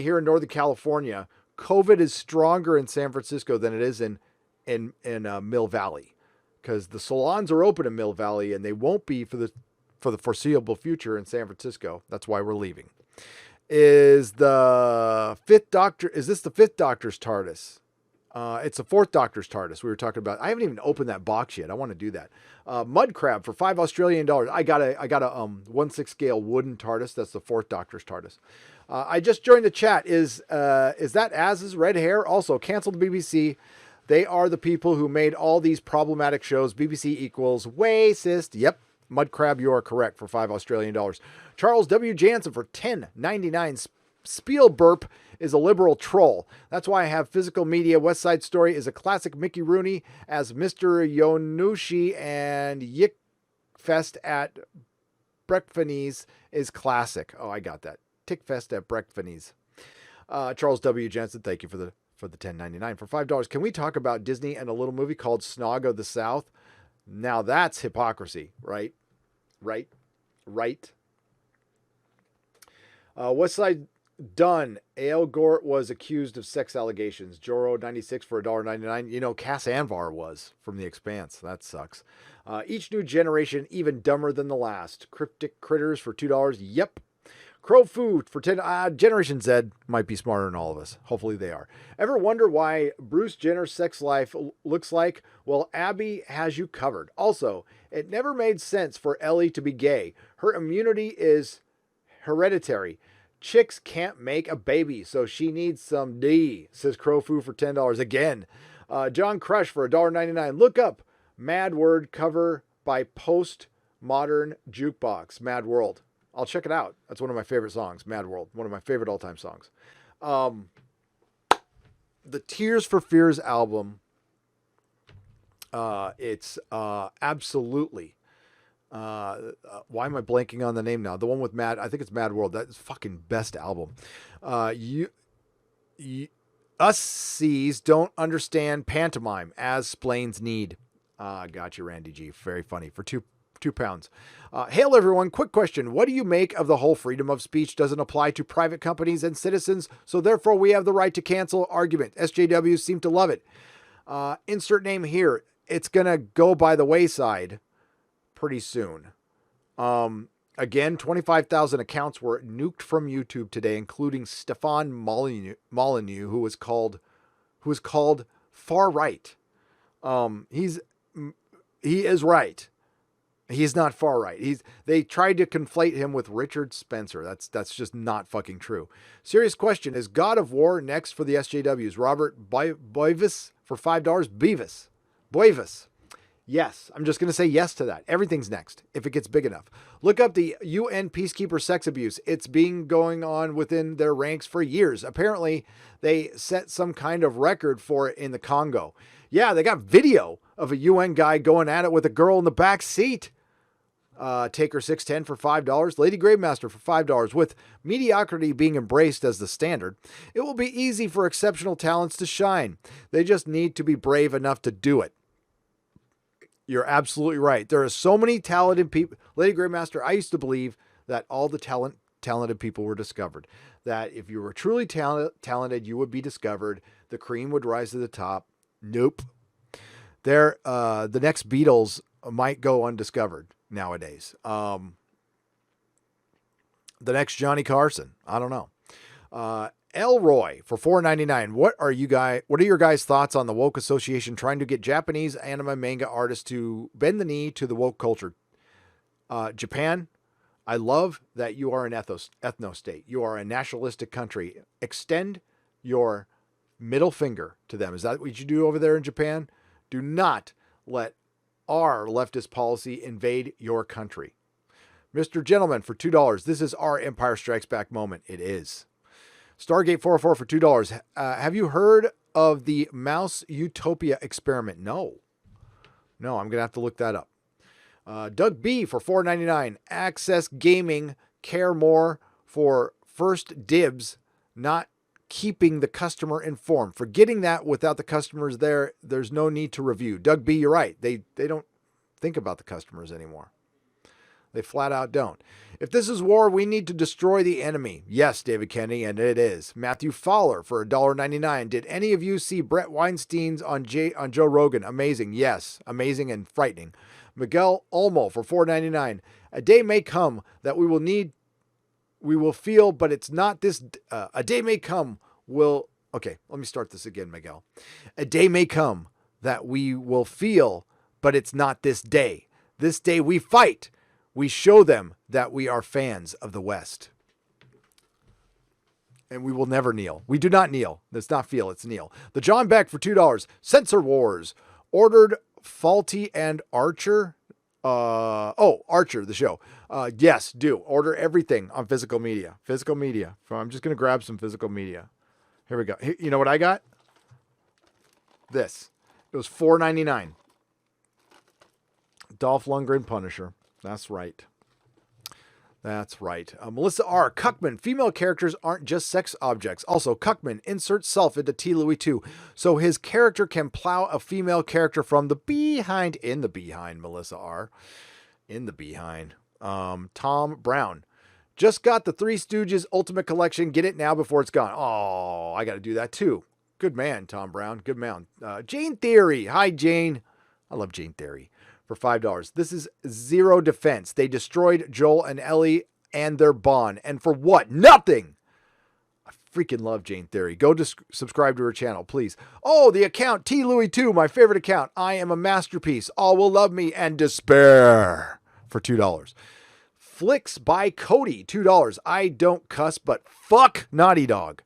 here in Northern California, COVID is stronger in San Francisco than it is in Mill Valley, because the salons are open in Mill Valley and they won't be for the foreseeable future in San Francisco. That's why we're leaving. Is this the fifth Doctor's TARDIS? It's the fourth Doctor's TARDIS we were talking about. I haven't even opened that box yet. I want to do that. Mud Crab for $5 Australian. I got a 1/6 scale wooden TARDIS. That's the fourth Doctor's TARDIS. I just joined the chat. Is that Az's red hair? Also, cancel the BBC. They are the people who made all these problematic shows. BBC equals racist. Yep. Mud Crab, you are correct for $5 Australian. Charles W. Jansen for $10.99. Spielberg is a liberal troll. That's why I have physical media. West Side Story is a classic. Mickey Rooney as Mr. Yonushi and Yickfest at Breakfast is classic. Oh, I got that. Tickfest at Breakfast. Charles W. Jansen, thank you for the $10.99. For $5, can we talk about Disney and a little movie called Snog of the South? Now that's hypocrisy, right? Right. West Side Done. A.L. Gort was accused of sex allegations. Joro 96 for $1.99. You know, Cass Anvar was from The Expanse. That sucks. Each new generation even dumber than the last. Cryptic Critters for $2. Yep. Crow Food for 10. Generation Z might be smarter than all of us. Hopefully they are. Ever wonder why Bruce Jenner's sex life looks like? Well, Abby has you covered. Also, it never made sense for Ellie to be gay. Her immunity is hereditary. Chicks can't make a baby, so she needs some D, says Crow Food for $10. Again. John Crush for $1.99. Look up Mad Word cover by Postmodern Jukebox. Mad World. I'll check it out. That's one of my favorite songs. Mad World. One of my favorite all-time songs. The Tears for Fears album It's absolutely. Why am I blanking on the name now? The one with Mad, I think it's Mad World. That's fucking best album. Us C's don't understand pantomime as splains need. Got you, Randy G. Very funny. For two pounds. Hail everyone. Quick question. What do you make of the whole freedom of speech doesn't apply to private companies and citizens, so therefore we have the right to cancel argument? SJWs seem to love it. Insert name here. It's going to go by the wayside pretty soon. Again, 25,000 accounts were nuked from YouTube today, including Stefan Molyneux, who was called far right. He is right. He's not far right. They tried to conflate him with Richard Spencer. That's just not fucking true. Serious question. Is God of War next for the SJWs? Robert Boivis for $5. Boivis. Yes. I'm just going to say yes to that. Everything's next if it gets big enough. Look up the UN peacekeeper sex abuse. It's been going on within their ranks for years. Apparently, they set some kind of record for it in the Congo. Yeah, they got video of a UN guy going at it with a girl in the back seat. Taker 610 for $5. Lady Gravemaster for $5. With mediocrity being embraced as the standard, it will be easy for exceptional talents to shine. They just need to be brave enough to do it. You're absolutely right. There are so many talented people. Lady Gravemaster, I used to believe that all the talented people were discovered. That if you were truly talented, you would be discovered. The cream would rise to the top. Nope. The next Beatles might go undiscovered nowadays. The next Johnny Carson. I don't know. Elroy for $4.99. What are your guys' thoughts on the woke association trying to get Japanese anime manga artists to bend the knee to the woke culture? Japan, I love that you are an ethno state. You are a nationalistic country. Extend your middle finger to them. Is that what you do over there in Japan? Do not let our leftist policy invade your country. Mr. Gentleman for $2. This is our Empire Strikes Back moment. It is. Stargate 404 for $2. Have you heard of the Mouse Utopia experiment? No, I'm going to have to look that up. Doug B for $4.99. Access Gaming care more for first dibs, not keeping the customer informed. Forgetting that without the customers there's no need to review. Doug B, you're right. They don't think about the customers anymore. They flat out don't. If this is war, we need to destroy the enemy. Yes, David Kennedy, and it is. Matthew Fowler for $1.99. Did any of you see Brett Weinstein's on Joe Rogan? Amazing. Yes, amazing and frightening. Miguel Olmo for $4.99. A day may come that we will feel, but it's not this. A day may come okay, let me start this again, Miguel. A day may come that we will feel, but it's not this day. This day we fight. We show them that we are fans of the West. And we will never kneel. We do not kneel. That's not feel, it's kneel. The John Beck for $2. Censor Wars. Ordered Faulty and Archer. Archer, the show. Yes, do. Order everything on physical media. Physical media. I'm just going to grab some physical media. Here we go. You know what I got? This. It was $4.99. Dolph Lundgren Punisher. That's right. Melissa R. Cuckman. Female characters aren't just sex objects. Also, Cuckman inserts self into T. Louie 2, so his character can plow a female character from the behind. In the behind, Melissa R. In the behind. Tom Brown. Just got the Three Stooges Ultimate Collection. Get it now before it's gone. Oh, I got to do that too. Good man, Tom Brown. Good man. Jane Theory. Hi, Jane. I love Jane Theory. For $5. This is Zero Defense. They destroyed Joel and Ellie and their bond. And for what? Nothing. I freaking love Jane Theory. Go subscribe to her channel, please. Oh, the account T. Louie 2, my favorite account. I am a masterpiece. All will love me and despair. For $2. Flicks by Cody. $2. I don't cuss, but fuck Naughty Dog.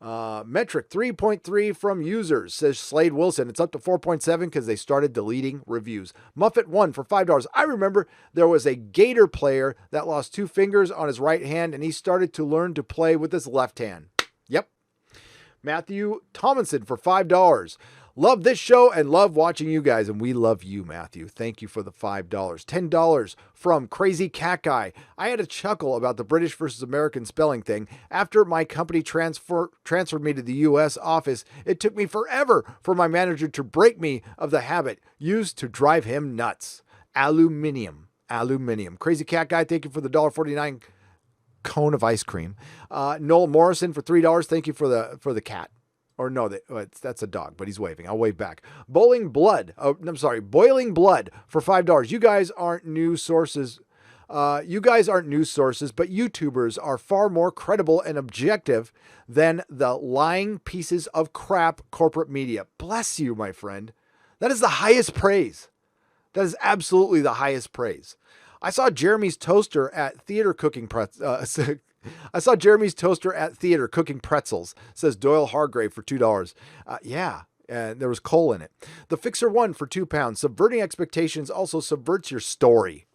Metric 3.3 from users, says Slade Wilson. It's up to 4.7 because they started deleting reviews. Muffet 1 for $5. I remember there was a Gator player that lost 2 fingers on his right hand and he started to learn to play with his left hand. Yep. Matthew Tomlinson for $5. Love this show and love watching you guys. And we love you, Matthew. Thank you for the $5. $10 from Crazy Cat Guy. I had a chuckle about the British versus American spelling thing. After my company transferred me to the U.S. office, it took me forever for my manager to break me of the habit used to drive him nuts. Aluminium. Crazy Cat Guy, thank you for the $1.49 cone of ice cream. Noel Morrison for $3. Thank you for the cat. Or no, that's a dog, but he's waving. I'll wave back. Boiling Blood for $5. You guys aren't news sources. But YouTubers are far more credible and objective than the lying pieces of crap corporate media. Bless you, my friend. That is the highest praise. That is absolutely the highest praise. I saw Jeremy's toaster at theater cooking pretzels, says Doyle Hargrave for $2. And there was coal in it. The Fixer 1 for £2. Subverting expectations also subverts your story.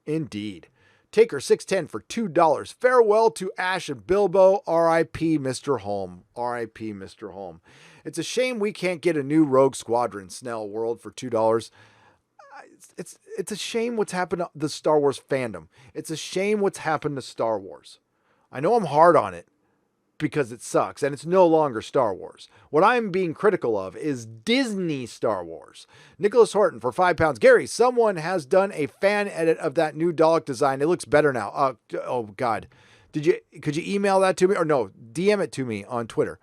Indeed. Taker 610 for $2. Farewell to Ash and Bilbo. R.I.P. Mr. Holm. R.I.P. Mr. Holm. It's a shame we can't get a new Rogue Squadron Snell World for $2. It's a shame what's happened to the Star Wars fandom. It's a shame what's happened to Star Wars. I know I'm hard on it because it sucks and it's no longer Star Wars. What I'm being critical of is Disney Star Wars. Nicholas Horton for £5. Gary, someone has done a fan edit of that new Dalek design. It looks better now. Oh God. Could you email that to me or no, DM it to me on Twitter.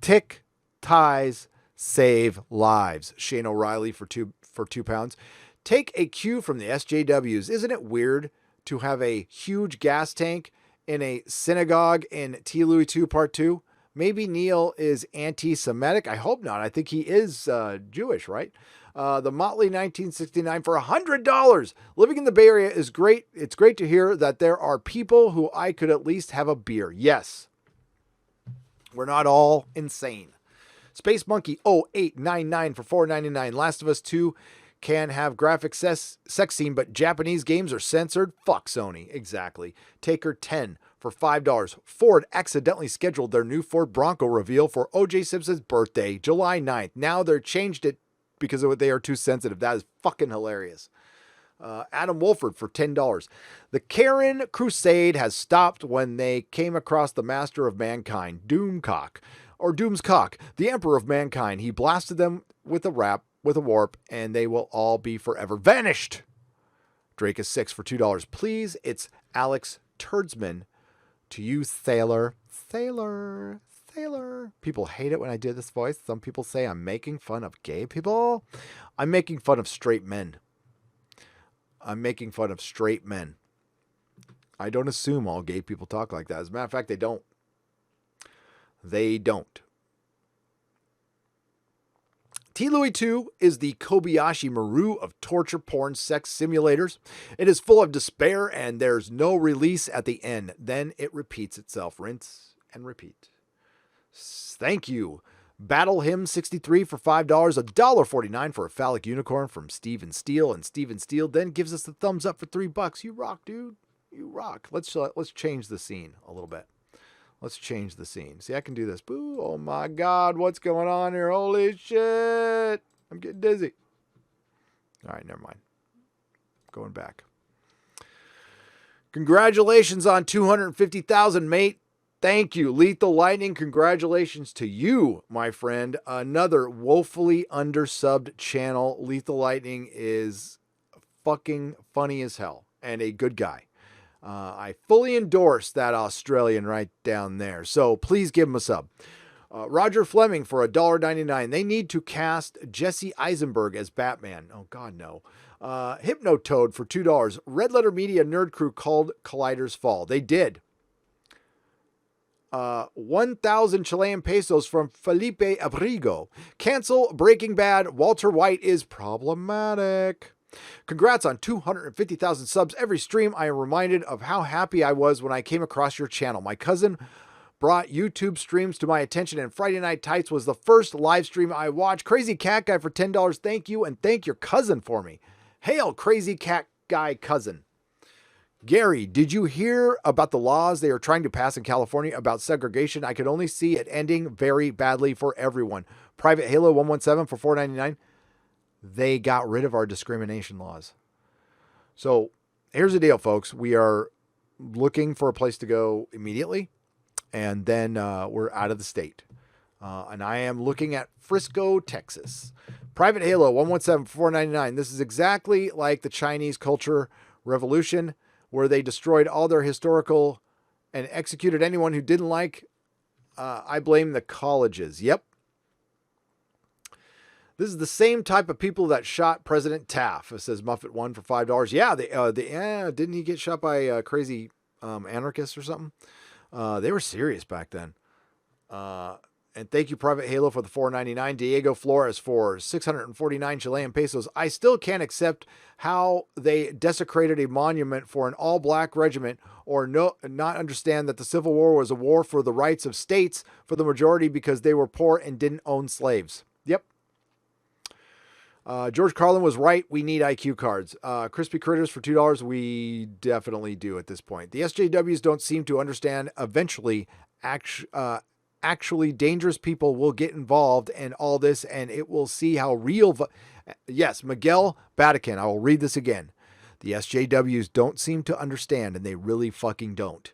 Tick ties save lives. Shane O'Reilly for £2. Take a cue from the SJWs. Isn't it weird to have a huge gas tank in a synagogue in T. Louie 2 Part 2? Maybe Neil is anti-Semitic. I hope not. I think he is Jewish, right? The Motley 1969 for $100. Living in the Bay Area is great. It's great to hear that there are people who I could at least have a beer. Yes. We're not all insane. Space Monkey 0899 for $4.99. Last of Us 2 can have graphic sex scene, but Japanese games are censored. Fuck Sony. Exactly. Taker 10 for $5. Ford accidentally scheduled their new Ford Bronco reveal for O.J. Simpson's birthday, July 9th. Now they're changed it because they are too sensitive. That is fucking hilarious. Adam Wolford for $10. The Karen Crusade has stopped when they came across the master of mankind, Doomcock. Or Doomscock, the emperor of mankind. He blasted them with a warp, and they will all be forever vanished. Drake is 6 for $2. Please, it's Alex Turdsman. To you, Sailor. People hate it when I do this voice. Some people say I'm making fun of gay people. I'm making fun of straight men. I don't assume all gay people talk like that. As a matter of fact, they don't. T. Louie 2 is the Kobayashi Maru of torture porn sex simulators. It is full of despair and there's no release at the end. Then it repeats itself. Rinse and repeat. Thank you. Battle Hymn 63 for $5. $1.49 for a phallic unicorn from Steven Steele. And Steven Steele then gives us the thumbs up for $3. You rock, dude. You rock. Let's change the scene a little bit. Let's change the scene. See, I can do this. Boo. Oh my God. What's going on here? Holy shit. I'm getting dizzy. All right, never mind. Going back. Congratulations on 250,000, mate. Thank you. Lethal Lightning, congratulations to you, my friend. Another woefully undersubbed channel. Lethal Lightning is fucking funny as hell and a good guy. I fully endorse that Australian right down there. So please give him a sub. Roger Fleming for $1.99. They need to cast Jesse Eisenberg as Batman. Oh, God, no. Hypnotoad for $2. Red Letter Media Nerd Crew called Collider's Fall. They did. 1,000 Chilean pesos from Felipe Abrigo. Cancel Breaking Bad. Walter White is problematic. Congrats on 250,000 subs. Every stream I am reminded of how happy I was when I came across your channel. My cousin brought YouTube streams to my attention and Friday Night Tights was the first live stream I watched. Crazy Cat Guy for $10. Thank you and thank your cousin for me. Hail Crazy Cat Guy cousin. Gary, did you hear about the laws they are trying to pass in California about segregation? I could only see it ending very badly for everyone. Private Halo 117 for $4.99. They got rid of our discrimination laws. So here's the deal, folks. We are looking for a place to go immediately, and then we're out of the state. And I am looking at Frisco, Texas. Private Halo 117 for $4.99. This is exactly like the Chinese culture revolution, where they destroyed all their historical and executed anyone who didn't like. I blame the colleges. Yep. This is the same type of people that shot President Taft. It says Muffet one for $5. Yeah, didn't he get shot by crazy anarchists or something? They were serious back then. And thank you, Private Halo, for the $4.99. Diego Flores for 649 Chilean pesos. I still can't accept how they desecrated a monument for an all-black regiment, or not understand that the Civil War was a war for the rights of states for the majority because they were poor and didn't own slaves. Yep. George Carlin was right. We need IQ cards. Crispy Critters for $2. We definitely do at this point. The SJWs don't seem to understand. Eventually, actually dangerous people will get involved in all this, and it will see how real. Yes, Miguel Vatican. I will read this again. The SJWs don't seem to understand, and they really fucking don't.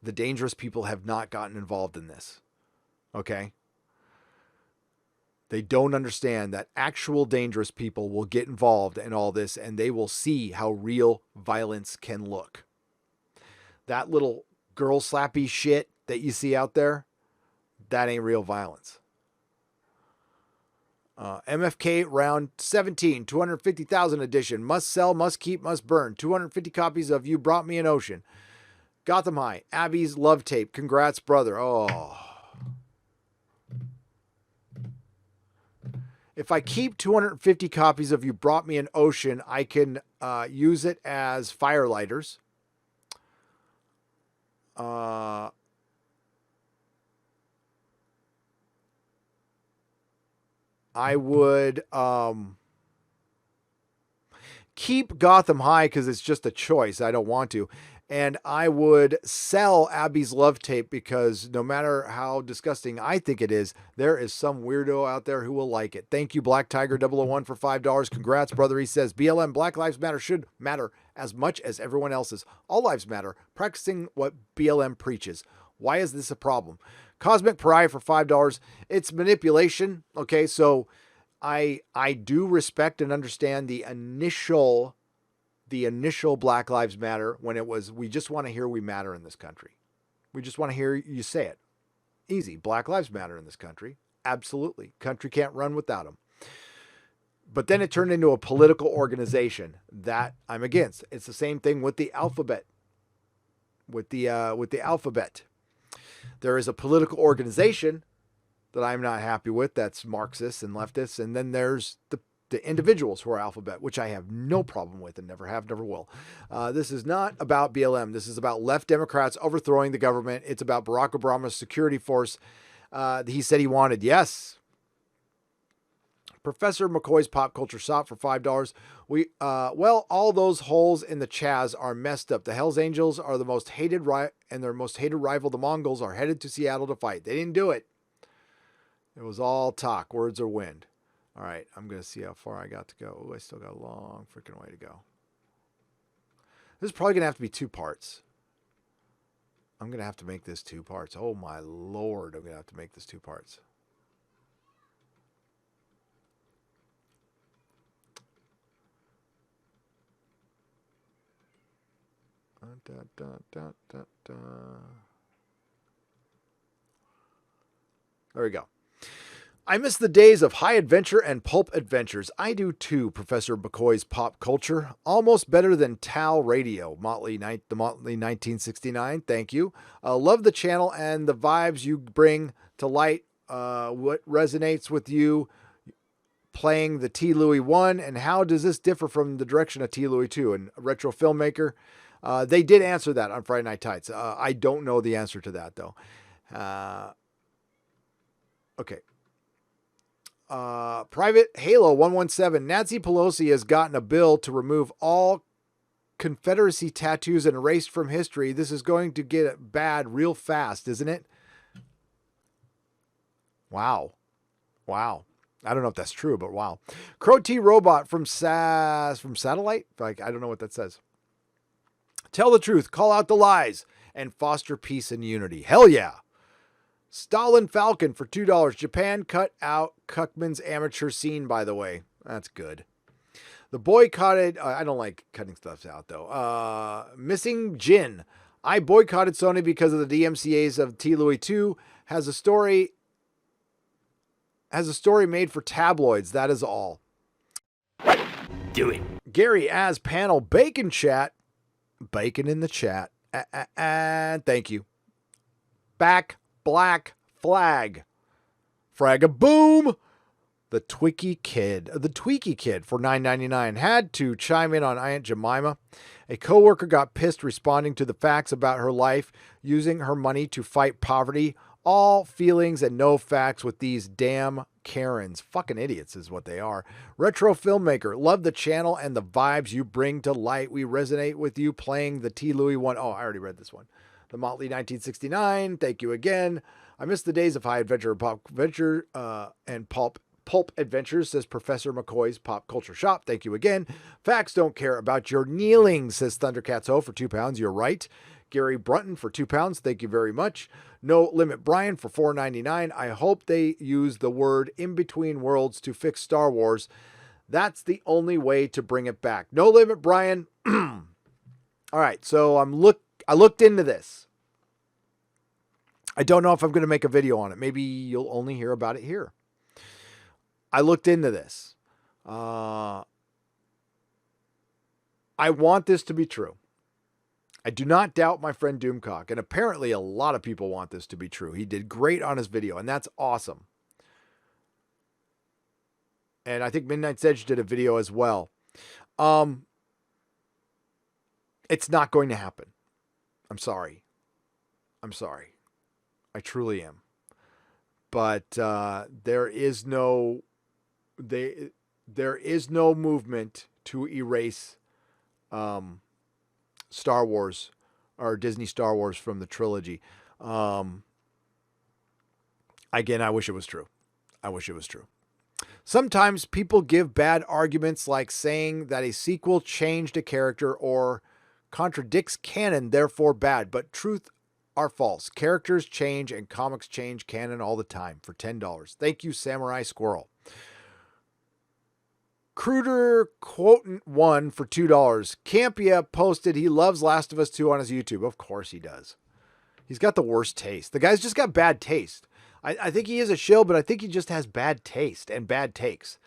The dangerous people have not gotten involved in this. Okay? They don't understand that actual dangerous people will get involved in all this, and they will see how real violence can look. That little girl slappy shit that you see out there, that ain't real violence. MFK round 17, 250,000 edition. Must sell, must keep, must burn. 250 copies of You Brought Me an Ocean. Gotham High, Abby's Love Tape. Congrats, brother. Oh. If I keep 250 copies of You Brought Me an Ocean, I can use it as firelighters. I would keep Gotham High because it's just a choice. I don't want to. And I would sell Abby's Love Tape because no matter how disgusting I think it is, there is some weirdo out there who will like it. Thank you, Black Tiger 001 for $5. Congrats, brother. He says, BLM, Black Lives Matter should matter as much as everyone else's. All lives matter. Practicing what BLM preaches. Why is this a problem? Cosmic Pariah for $5. It's manipulation. Okay, so I do respect and understand the initial Black Lives Matter when it was, we just want to hear we matter in this country. We just want to hear you say it. Easy. Black Lives Matter in this country. Absolutely. Country can't run without them. But then it turned into a political organization that I'm against. It's the same thing with the alphabet. With the alphabet. There is a political organization that I'm not happy with that's Marxists and leftists. And then there's the individuals who are alphabet, which I have no problem with and never have, never will. This is not about BLM. This is about left Democrats overthrowing the government. It's about Barack Obama's security force. He said he wanted. Yes. Professor McCoy's Pop Culture Shop for $5. All those holes in the Chaz are messed up. The Hells Angels are the most hated and their most hated rival, the Mongols, are headed to Seattle to fight. They didn't do it. It was all talk. Words are wind. All right, I'm going to see how far I got to go. Oh, I still got a long freaking way to go. This is probably going to have to be 2 parts. I'm going to have to make this 2 parts. Oh, my Lord, I'm going to have to make this 2 parts. There we go. I miss the days of high adventure and pulp adventures. I do too, Professor McCoy's Pop Culture. Almost better than Tal Radio. The Motley 1969. Thank you. Love the channel and the vibes you bring to light. What resonates with you playing the T. Louie 1, and how does this differ from the direction of T. Louie 2? And retro filmmaker. They did answer that on Friday Night Tights. I don't know the answer to that though. Okay. Private Halo 117. Nancy Pelosi has gotten a bill to remove all Confederacy tattoos and erased from history. This is going to get bad real fast, isn't it? Wow. Wow. I don't know if that's true, but wow. Crow T Robot from Satellite? Like, I don't know what that says. Tell the truth, call out the lies, and foster peace and unity. Hell yeah. Stalin Falcon for $2. Japan cut out Cuckman's amateur scene, by the way. That's good. The boycotted, I don't like cutting stuff out though. Missing Jin. I boycotted Sony because of the DMCA's of T. Louie 2 has a story made for tabloids. That is all. Do it. Gary as panel bacon chat. Bacon in the chat. Thank you. Back black flag. Frag-a-boom. The Tweaky Kid for $9.99 had to chime in on Aunt Jemima. A coworker got pissed responding to the facts about her life, using her money to fight poverty. All feelings and no facts with these damn Karens. Fucking idiots is what they are. Retro filmmaker. Love the channel and the vibes you bring to light. We resonate with you playing the T. Louie one. Oh, I already read this one. The Motley 1969. Thank you again. I miss the days of High Adventure, Pop Adventure, and Pulp Adventures, says Professor McCoy's Pop Culture Shop. Thank you again. Facts don't care about your kneeling, says Thundercats Ho for £2. You're right. Gary Brunton for £2. Thank you very much. No Limit Brian for $4.99. I hope they use the word in between worlds to fix Star Wars. That's the only way to bring it back. No Limit Brian. All right, so I looked into this. I don't know if I'm going to make a video on it. Maybe you'll only hear about it here. I looked into this. I want this to be true. I do not doubt my friend Doomcock, and apparently a lot of people want this to be true. He did great on his video, and that's awesome. And I think Midnight's Edge did a video as well. It's not going to happen. I'm sorry. I truly am. But there is no movement to erase Star Wars or Disney Star Wars from the trilogy. Again, I wish it was true. Sometimes people give bad arguments like saying that a sequel changed a character or contradicts canon, therefore bad, but truth are false. Characters change and comics change canon all the time for $10. Thank you, Samurai Squirrel. Cruder Quotant 1 for $2. Campia posted he loves Last of Us 2 on his YouTube. Of course he does. He's got the worst taste. The guy's just got bad taste. I think he is a shill, but I think he just has bad taste and bad takes.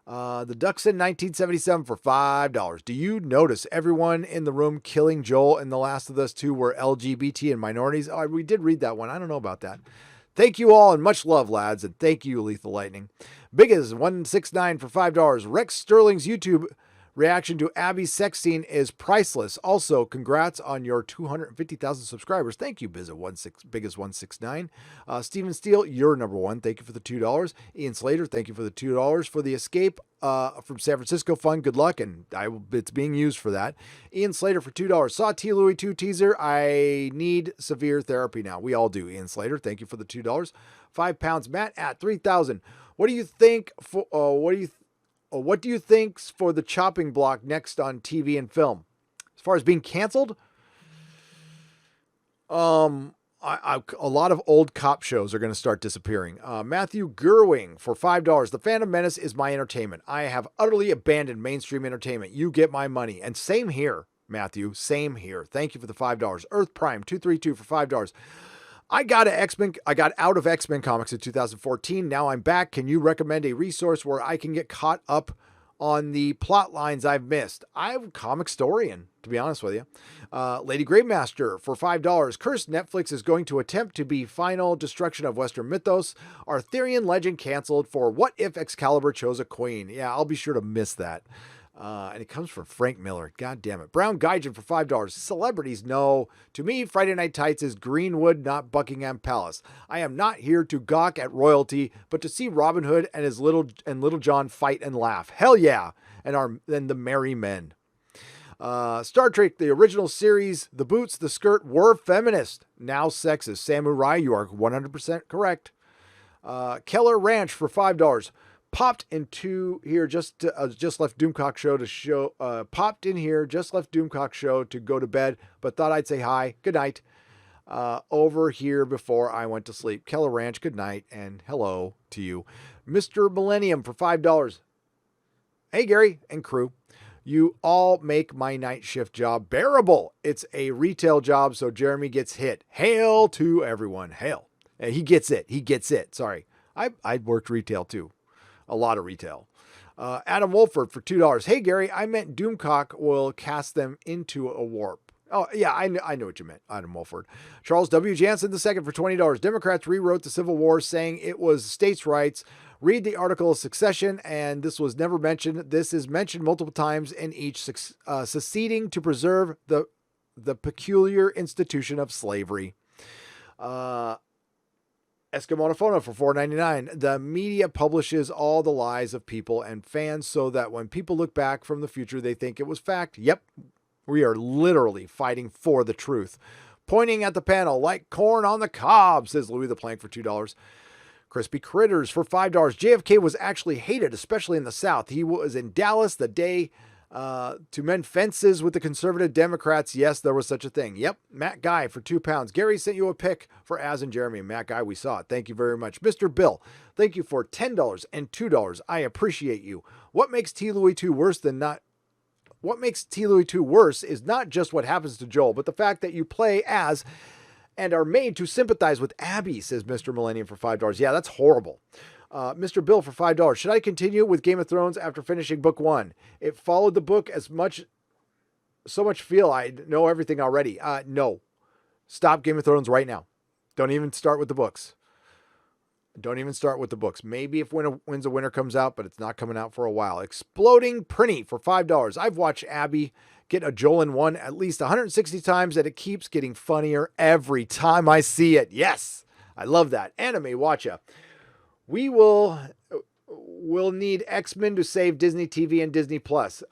The Duxon 1977 for $5. Do you notice everyone in the room killing Joel in The Last of Us 2 were LGBT and minorities? Oh, we did read that one. I don't know about that. Thank you all and much love, lads. And thank you, Lethal Lightning. Big as 169 for $5. Rex Sterling's YouTube reaction to Abby's sex scene is priceless. Also, congrats on your 250,000 subscribers. Thank you, Big as 169. Steven Steele, you're number one. Thank you for the $2. Ian Slater, thank you for the $2 for the Escape from San Francisco fund. Good luck, and it's being used for that. Ian Slater for $2. Saw T. Louie 2 teaser. I need severe therapy now. We all do. Ian Slater, thank you for the $2. £5. Matt at 3,000. What do you think for what do you think for the chopping block next on TV and film? As far as being canceled, a lot of old cop shows are going to start disappearing. Matthew Gerwing for $5. The Phantom Menace is my entertainment. I have utterly abandoned mainstream entertainment. You get my money. And same here, Matthew. Same here. Thank you for the $5. Earth Prime 232 for $5. I got out of X-Men comics in 2014. Now I'm back. Can you recommend a resource where I can get caught up on the plot lines I've missed? I'm a comic historian, to be honest with you. Lady Gravemaster for $5. Cursed Netflix is going to attempt to be final destruction of Western mythos. Arthurian legend canceled for what if Excalibur chose a queen? Yeah, I'll be sure to miss that. And it comes from Frank Miller. God damn it. Brown Gaijin for $5. Celebrities know. To me, Friday Night Tights is Greenwood, not Buckingham Palace. I am not here to gawk at royalty, but to see Robin Hood and Little John fight and laugh. Hell yeah. And the merry men. Star Trek, the original series, the boots, the skirt were feminist, now sexist. Samurai, you are 100% correct. Keller Ranch for $5. Popped into here just left Doomcock show to show. Popped in here, just left Doomcock show to go to bed, but thought I'd say hi, good night. Over here before I went to sleep. Keller Ranch, good night, and hello to you. Mr. Millennium for $5. Hey, Gary and crew. You all make my night shift job bearable. It's a retail job, so Jeremy gets hit. Hail to everyone. Hail. He gets it. He gets it. Sorry. I worked retail too. A lot of retail. Adam Wolford for $2. Hey, Gary, I meant Doomcock will cast them into a warp. Oh, yeah, I know what you meant, Adam Wolford. Charles W. Jansen II for $20. Democrats rewrote the Civil War saying it was states' rights. Read the article of Succession, and this was never mentioned. This is mentioned multiple times in each, seceding to preserve the peculiar institution of slavery. Eskimonophona for $4.99. The media publishes all the lies of people and fans so that when people look back from the future, they think it was fact. Yep, we are literally fighting for the truth. Pointing at the panel like corn on the cob, says Louie the Plank for $2. Crispy Critters for $5. JFK was actually hated, especially in the South. He was in Dallas the day to mend fences with the conservative Democrats. Yes, there was such a thing. Yep. Matt Guy for £2. Gary sent you a pic for Az and Jeremy. Matt Guy, we saw it. Thank you very much. Mr. Bill, thank you for $10 and $2. I appreciate you. What makes T. Louie 2 worse than not? What makes T. Louie 2 worse is not just what happens to Joel, but the fact that you play as and are made to sympathize with Abby, says Mr. Millennium for $5. Yeah, that's horrible. Mr. Bill for $5. Should I continue with Game of Thrones after finishing book 1? It followed the book so much feel I know everything already. No. Stop Game of Thrones right now. Don't even start with the books. Maybe if Winds of Winter comes out, but it's not coming out for a while. Exploding Prinny for $5. I've watched Abby get a Joel in one at least 160 times, and it keeps getting funnier every time I see it. Yes, I love that. Anime Watcha. We'll need X-Men to save Disney TV and Disney Plus.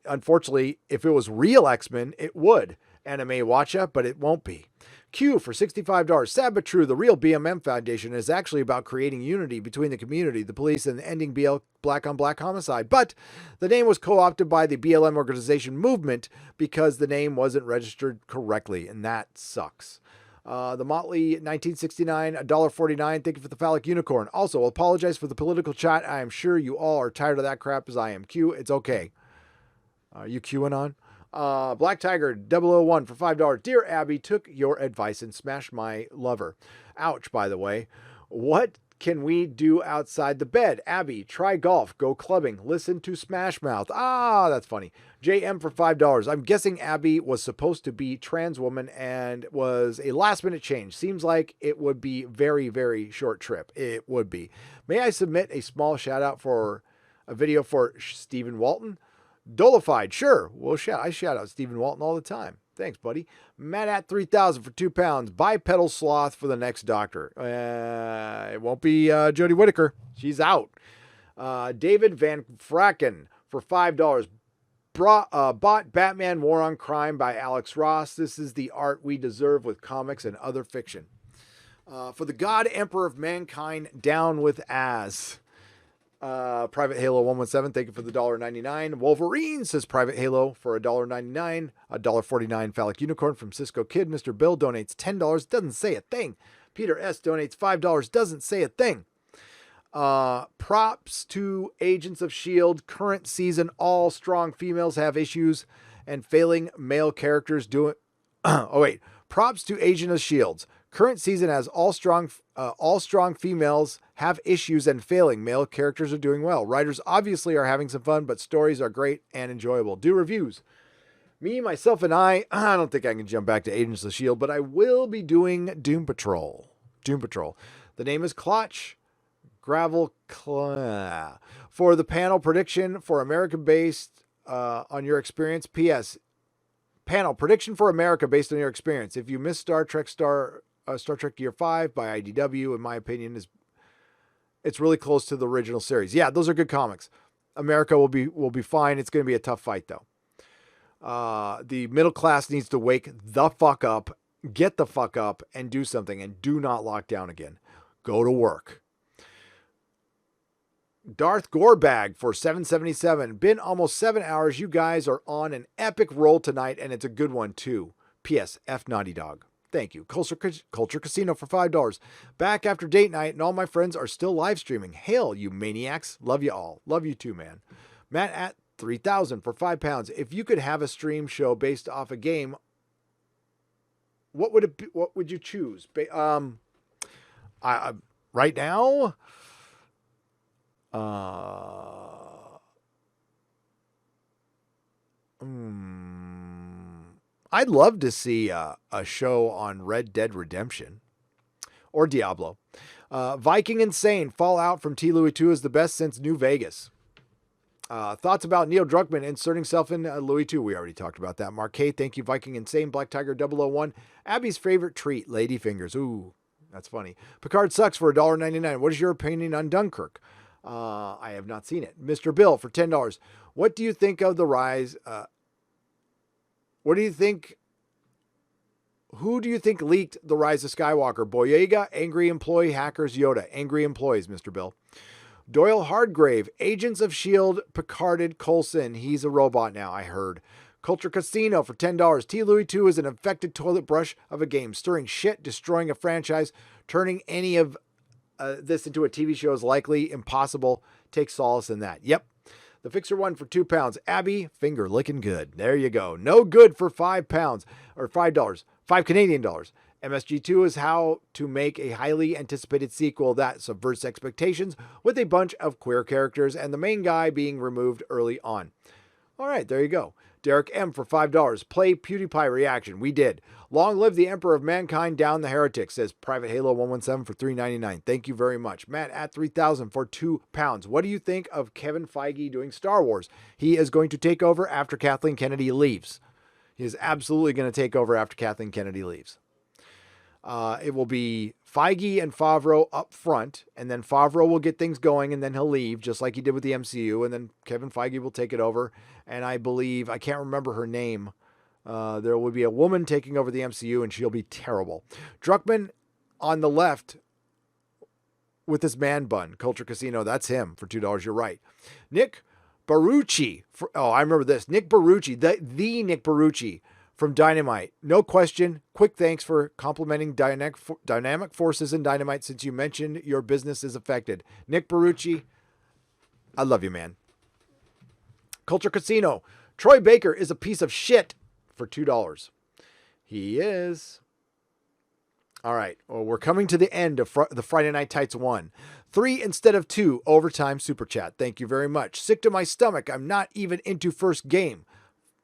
Unfortunately, if it was real X-Men, it would. Anime Watcha, but it won't be. Q for $65. Sad but true, the real BMM Foundation is actually about creating unity between the community, the police, and ending black on black homicide. But the name was co-opted by the BLM organization movement because the name wasn't registered correctly, and that sucks. The Motley 1969, $1.49. Thank you for the phallic unicorn. Also, apologize for the political chat. I am sure you all are tired of that crap as I am. Q, it's okay. Are you queuing on? Black Tiger 001 for $5. Dear Abby, took your advice and smashed my lover. Ouch, by the way. What can we do outside the bed? Abby, try golf, go clubbing, listen to Smash Mouth. That's funny. JM for $5. I'm guessing Abby was supposed to be trans woman and was a last minute change. Seems like it would be very, very short trip. It would be. May I submit a small shout out for a video for Stephen Walton? Dolified, sure. I shout out Stephen Walton all the time. Thanks, buddy. Matt at 3,000 for £2. Bipedal sloth for the next doctor. It won't be Jodie Whittaker. She's out. David Van Fracken for $5. Bought Batman War on Crime by Alex Ross. This is the art we deserve with comics and other fiction. For the God Emperor of Mankind, down with Az. Private Halo 117, thank you for the $1.99. Wolverine, says Private Halo for $1.99. $1.49 phallic unicorn from Cisco Kid. Mr. Bill donates $10, doesn't say a thing. Peter S donates $5, doesn't say a thing. Props to Agents of S.H.I.E.L.D. Current season, all strong females have issues and failing male characters doing... Props to Agents of S.H.I.E.L.D. Current season has all strong females have issues and failing. Male characters are doing well. Writers obviously are having some fun, but stories are great and enjoyable. Do reviews. Me, myself, and I don't think I can jump back to Agents of S.H.I.E.L.D., but I will be doing Doom Patrol. The name is Clutch. For the panel prediction for America based on your experience. P.S. Panel prediction for America based on your experience. If you missed Star Trek Year 5 by IDW, in my opinion, it's really close to the original series. Yeah, those are good comics. America will be fine. It's going to be a tough fight, though. The middle class needs to wake the fuck up, get the fuck up, and do something, and do not lock down again. Go to work. Darth Gorebag for $7.77. Been almost 7 hours. You guys are on an epic roll tonight, and it's a good one, too. P.S. F Naughty Dog. Thank you. Culture Casino for $5. Back after date night, and all my friends are still live streaming. Hail, you maniacs. Love you all. Love you too, man. Matt at 3,000 for £5. If you could have a stream show based off a game, what would it be? What would you choose? Right now, I'd love to see a show on Red Dead Redemption or Diablo. Viking Insane, Fallout from T. Louie 2 is the best since New Vegas. Thoughts about Neil Druckmann inserting himself in Louie 2. We already talked about that. Mark K, thank you. Viking Insane, Black Tiger 001. Abby's favorite treat, lady fingers. Ooh, that's funny. Picard sucks for $1.99. What is your opinion on Dunkirk? I have not seen it. Mr. Bill for $10. What do you think of the rise? What do you think? Who do you think leaked the Rise of Skywalker? Boyega, Angry Employee, Hackers, Yoda. Angry Employees, Mr. Bill. Doyle Hardgrave, Agents of S.H.I.E.L.D., Picarded Coulson. He's a robot now, I heard. Culture Casino for $10. T. Louie 2 is an infected toilet brush of a game, stirring shit, destroying a franchise, turning any of this into a TV show is likely impossible. Take solace in that. Yep. The Fixer one for £2. Abby, finger licking good. There you go. No good for £5 or $5. $5 Canadian dollars. MSG2 is how to make a highly anticipated sequel that subverts expectations with a bunch of queer characters and the main guy being removed early on. All right, there you go. Derek M for $5. Play PewDiePie reaction. We did. Long live the Emperor of Mankind, down the heretic, says Private Halo 117 for $3.99. Thank you very much. Matt at 3,000 for £2. What do you think of Kevin Feige doing Star Wars? He is going to take over after Kathleen Kennedy leaves. He is absolutely going to take over after Kathleen Kennedy leaves. It will be Feige and Favreau up front, and then Favreau will get things going, and then he'll leave, just like he did with the MCU, and then Kevin Feige will take it over. And I believe, I can't remember her name, there will be a woman taking over the MCU, and she'll be terrible. Druckmann on the left with his man bun, Culture Casino, that's him for $2. You're right. Nick Barucci, I remember this. Nick Barucci, the Nick Barucci from Dynamite. No question. Quick thanks for complimenting Dynamic Forces and Dynamite since you mentioned your business is affected. Nick Barucci, I love you, man. Culture Casino. Troy Baker is a piece of shit for $2. He is. All right. Well, we're coming to the end of the Friday Night Tights 1. 3 instead of 2 overtime super chat. Thank you very much. Sick to my stomach. I'm not even into first game.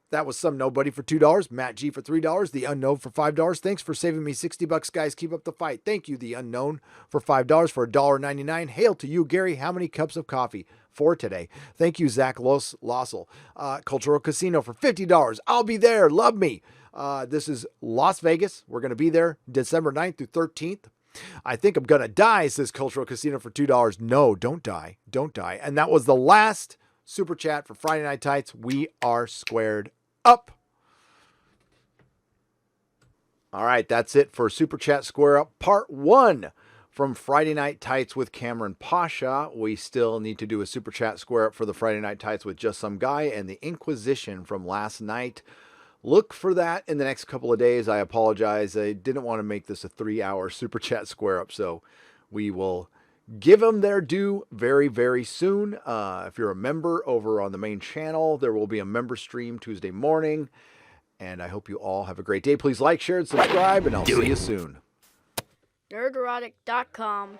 That was some nobody for $2. Matt G for $3. The Unknown for $5. Thanks for saving me $60, guys. Keep up the fight. Thank you, The Unknown, for $5 for $1.99. Hail to you, Gary. How many cups of coffee? 4 today. Thank you, Zach Lossel. Cultural Casino for $50. I'll be there. Love me. This is Las Vegas. We're going to be there December 9th through 13th. I think I'm going to die, says Cultural Casino for $2. No, don't die. Don't die. And that was the last super chat for Friday Night Tights. We are squared up. All right, that's it for Super Chat Square Up Part 1 from Friday Night Tights with Cameron Pasha. We still need to do a Super Chat Square Up for the Friday Night Tights with Just Some Guy and the Inquisition from last night. Look for that in the next couple of days. I apologize. I didn't want to make this a 3-hour Super Chat Square Up, so we will give them their due very, very soon. If you're a member over on the main channel, there will be a member stream Tuesday morning. And I hope you all have a great day. Please like, share, and subscribe, and I'll see you soon. Nerdrotic.com